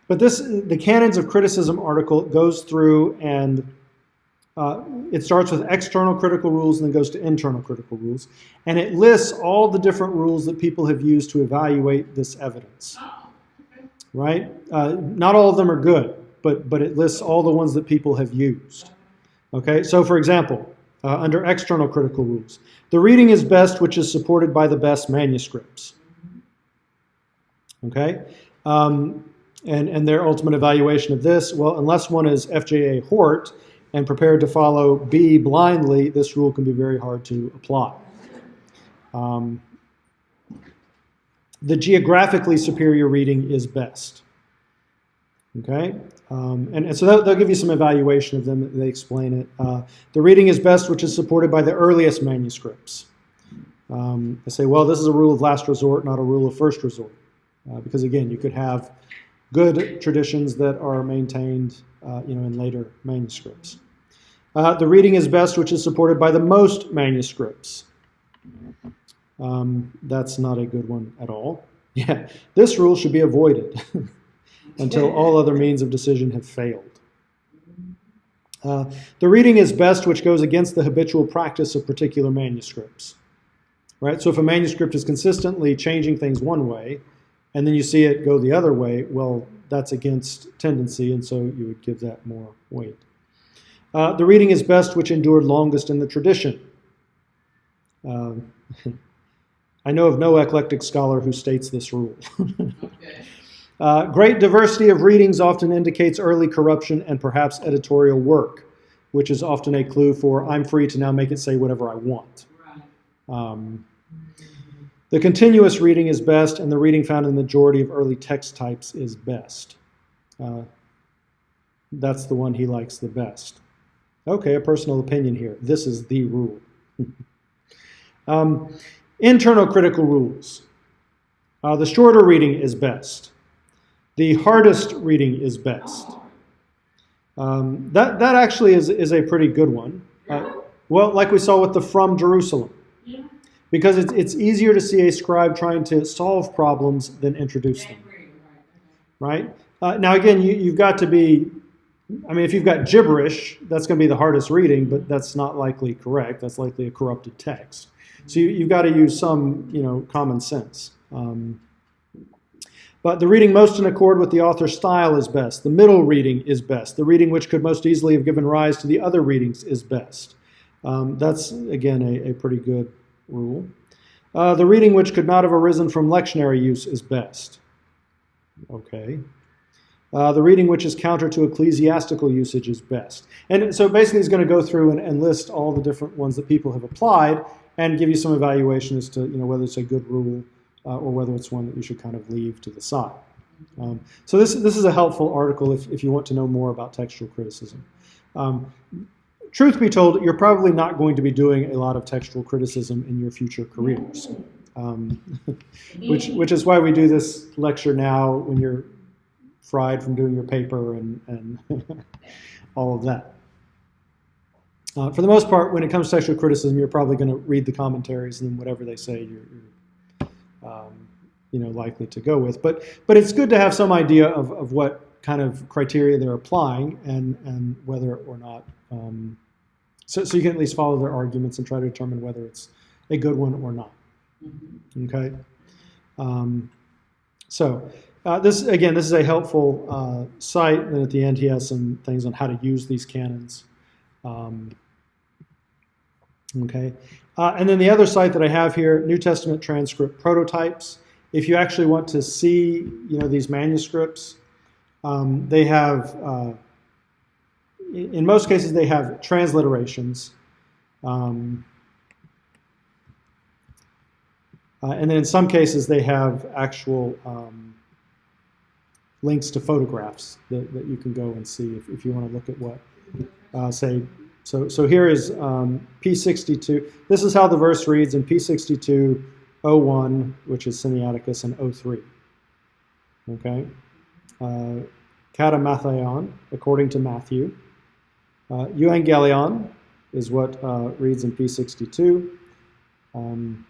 But the Canons of Criticism article goes through and it starts with external critical rules and then goes to internal critical rules. And it lists all the different rules that people have used to evaluate this evidence. Right? Not all of them are good, but it lists all the ones that people have used. Okay, so for example, under external critical rules, the reading is best which is supported by the best manuscripts. Okay? And their ultimate evaluation of this, well, unless one is F.J.A. Hort and prepared to follow B blindly, this rule can be very hard to apply. The geographically superior reading is best. Okay? And so they'll give you some evaluation of them. They explain it. The reading is best which is supported by the earliest manuscripts. They say, well, this is a rule of last resort, not a rule of first resort. Because again, you could have good traditions that are maintained in later manuscripts. The reading is best which is supported by the most manuscripts. That's not a good one at all. Yeah, this rule should be avoided until all other means of decision have failed. The reading is best which goes against the habitual practice of particular manuscripts. Right? So if a manuscript is consistently changing things one way, and then you see it go the other way, well, that's against tendency, and so you would give that more weight. The reading is best which endured longest in the tradition. I know of no eclectic scholar who states this rule. Great diversity of readings often indicates early corruption and perhaps editorial work, which is often a clue for I'm free to now make it say whatever I want. The continuous reading is best, and the reading found in the majority of early text types is best. That's the one he likes the best. Okay, a personal opinion here. This is the rule. Internal critical rules. The shorter reading is best. The hardest reading is best. That actually is a pretty good one. Well, like we saw with the From Jerusalem. Because it's easier to see a scribe trying to solve problems than introduce them. Right? Now again, you've got to be, if you've got gibberish, that's going to be the hardest reading, but that's not likely correct. That's likely a corrupted text. So you've got to use some, common sense. But the reading most in accord with the author's style is best. The middle reading is best. The reading which could most easily have given rise to the other readings is best. That's, again, a pretty good rule. The reading which could not have arisen from lectionary use is best. Okay. The reading which is counter to ecclesiastical usage is best. And so basically he's going to go through and list all the different ones that people have applied and give you some evaluation as to whether it's a good rule or whether it's one that you should kind of leave to the side. So this is a helpful article if you want to know more about textual criticism. Truth be told, you're probably not going to be doing a lot of textual criticism in your future careers, which is why we do this lecture now when you're fried from doing your paper and all of that. For the most part, when it comes to textual criticism, you're probably going to read the commentaries and whatever they say you're likely to go with. But it's good to have some idea of what kind of criteria they're applying and whether or not, so you can at least follow their arguments and try to determine whether it's a good one or not. Okay? This is a helpful site, and at the end he has some things on how to use these canons. Okay, and then the other site that I have here, New Testament transcript prototypes. If you actually want to see, these manuscripts, They have, in most cases, they have transliterations. And then in some cases, they have actual links to photographs that you can go and see if you want to look at what, say, so here is P62. This is how the verse reads in P62, 01, which is Sinaiticus, and 03. Okay? Katamathion, according to Matthew. Euangelion is what reads in P62. And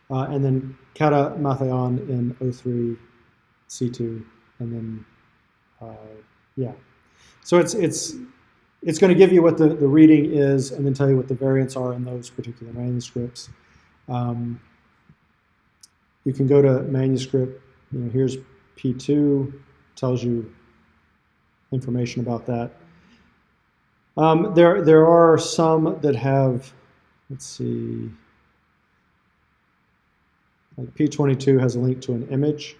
then Katamathion in 03, C2, and then, yeah. So it's going to give you what the reading is and then tell you what the variants are in those particular manuscripts. You can go to manuscript, here's P2, tells you information about that. There are some that have, let's see, like P22 has a link to an image.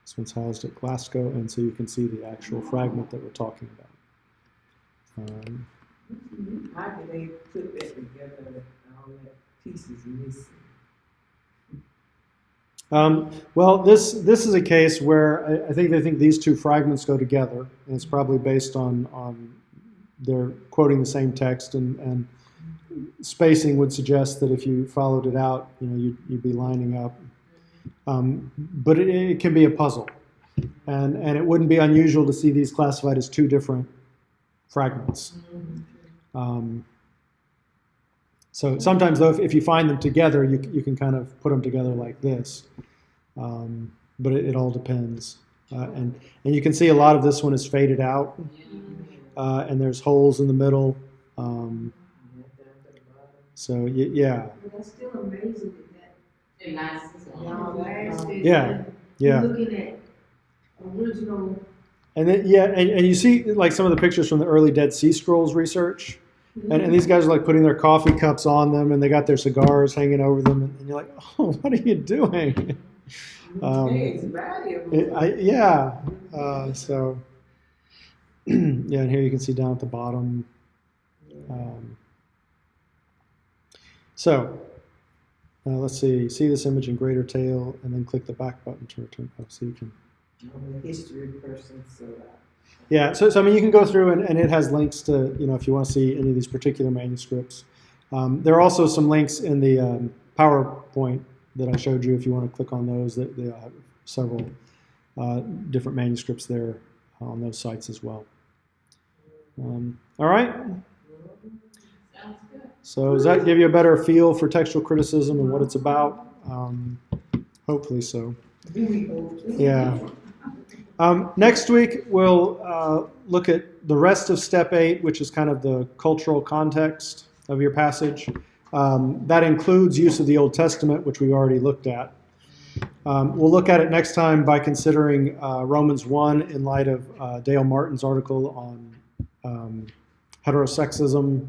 This one's housed at Glasgow, and so you can see the actual fragment that we're talking about. How do they put that together with all that pieces missing? Well, this is a case where I think they think these two fragments go together, and it's probably based on they're quoting the same text, and spacing would suggest that if you followed it out, you'd be lining up. But it can be a puzzle, and it wouldn't be unusual to see these classified as two different fragments. So sometimes, though, if you find them together, you can kind of put them together like this. But it all depends. And you can see a lot of this one is faded out, and there's holes in the middle. So, yeah. But that's still amazing that It lasts y'all lasted. Yeah. You're looking at original. And then, and you see like some of the pictures from the early Dead Sea Scrolls research. And these guys are like putting their coffee cups on them, and they got their cigars hanging over them, and you're like, oh, what are you doing? It's valuable. So, yeah, and here you can see down at the bottom. Let's see this image in greater detail, and then click the back button to return. Oh, so you can. I'm a history person, so. Yeah, so I mean, you can go through, and it has links to, if you want to see any of these particular manuscripts. There are also some links in the PowerPoint that I showed you if you want to click on those. They have several different manuscripts there on those sites as well. All right? Sounds good. So does that give you a better feel for textual criticism and what it's about? Hopefully so. Yeah. Next week, we'll look at the rest of Step 8, which is kind of the cultural context of your passage. That includes use of the Old Testament, which we already looked at. We'll look at it next time by considering Romans 1 in light of Dale Martin's article on heterosexism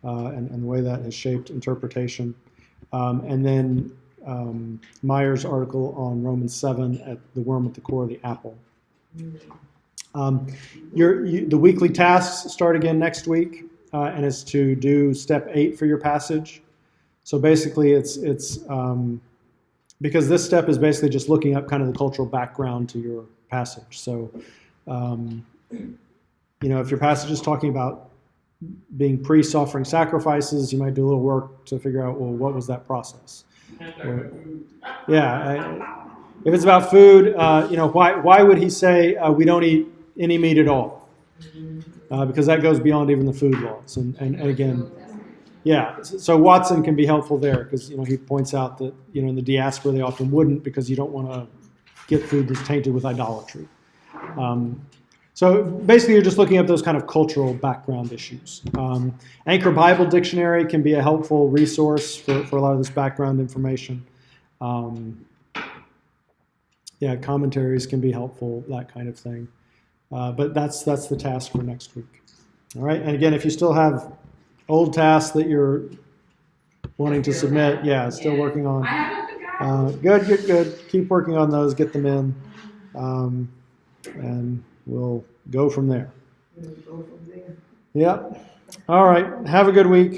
and the way that has shaped interpretation. And then Meyer's article on Romans 7 at the worm at the core of the apple. The weekly tasks start again next week, and it's to do Step 8 for your passage. So basically, it's because this step is basically just looking up kind of the cultural background to your passage. So, if your passage is talking about being priests offering sacrifices, you might do a little work to figure out, well, what was that process? If it's about food, why would he say we don't eat any meat at all? Because that goes beyond even the food laws. And again, so Watson can be helpful there because he points out that in the diaspora they often wouldn't because you don't want to get food that's tainted with idolatry. So basically, you're just looking at those kind of cultural background issues. Anchor Bible Dictionary can be a helpful resource for a lot of this background information. Commentaries can be helpful, that kind of thing. But that's the task for next week. All right, and again, if you still have old tasks that you're wanting to submit. Yeah, still Yeah. working I on. haven't forgotten. Good. Keep working on those. Get them in, and we'll go from there. We'll go from there. Yep. All right. Have a good week.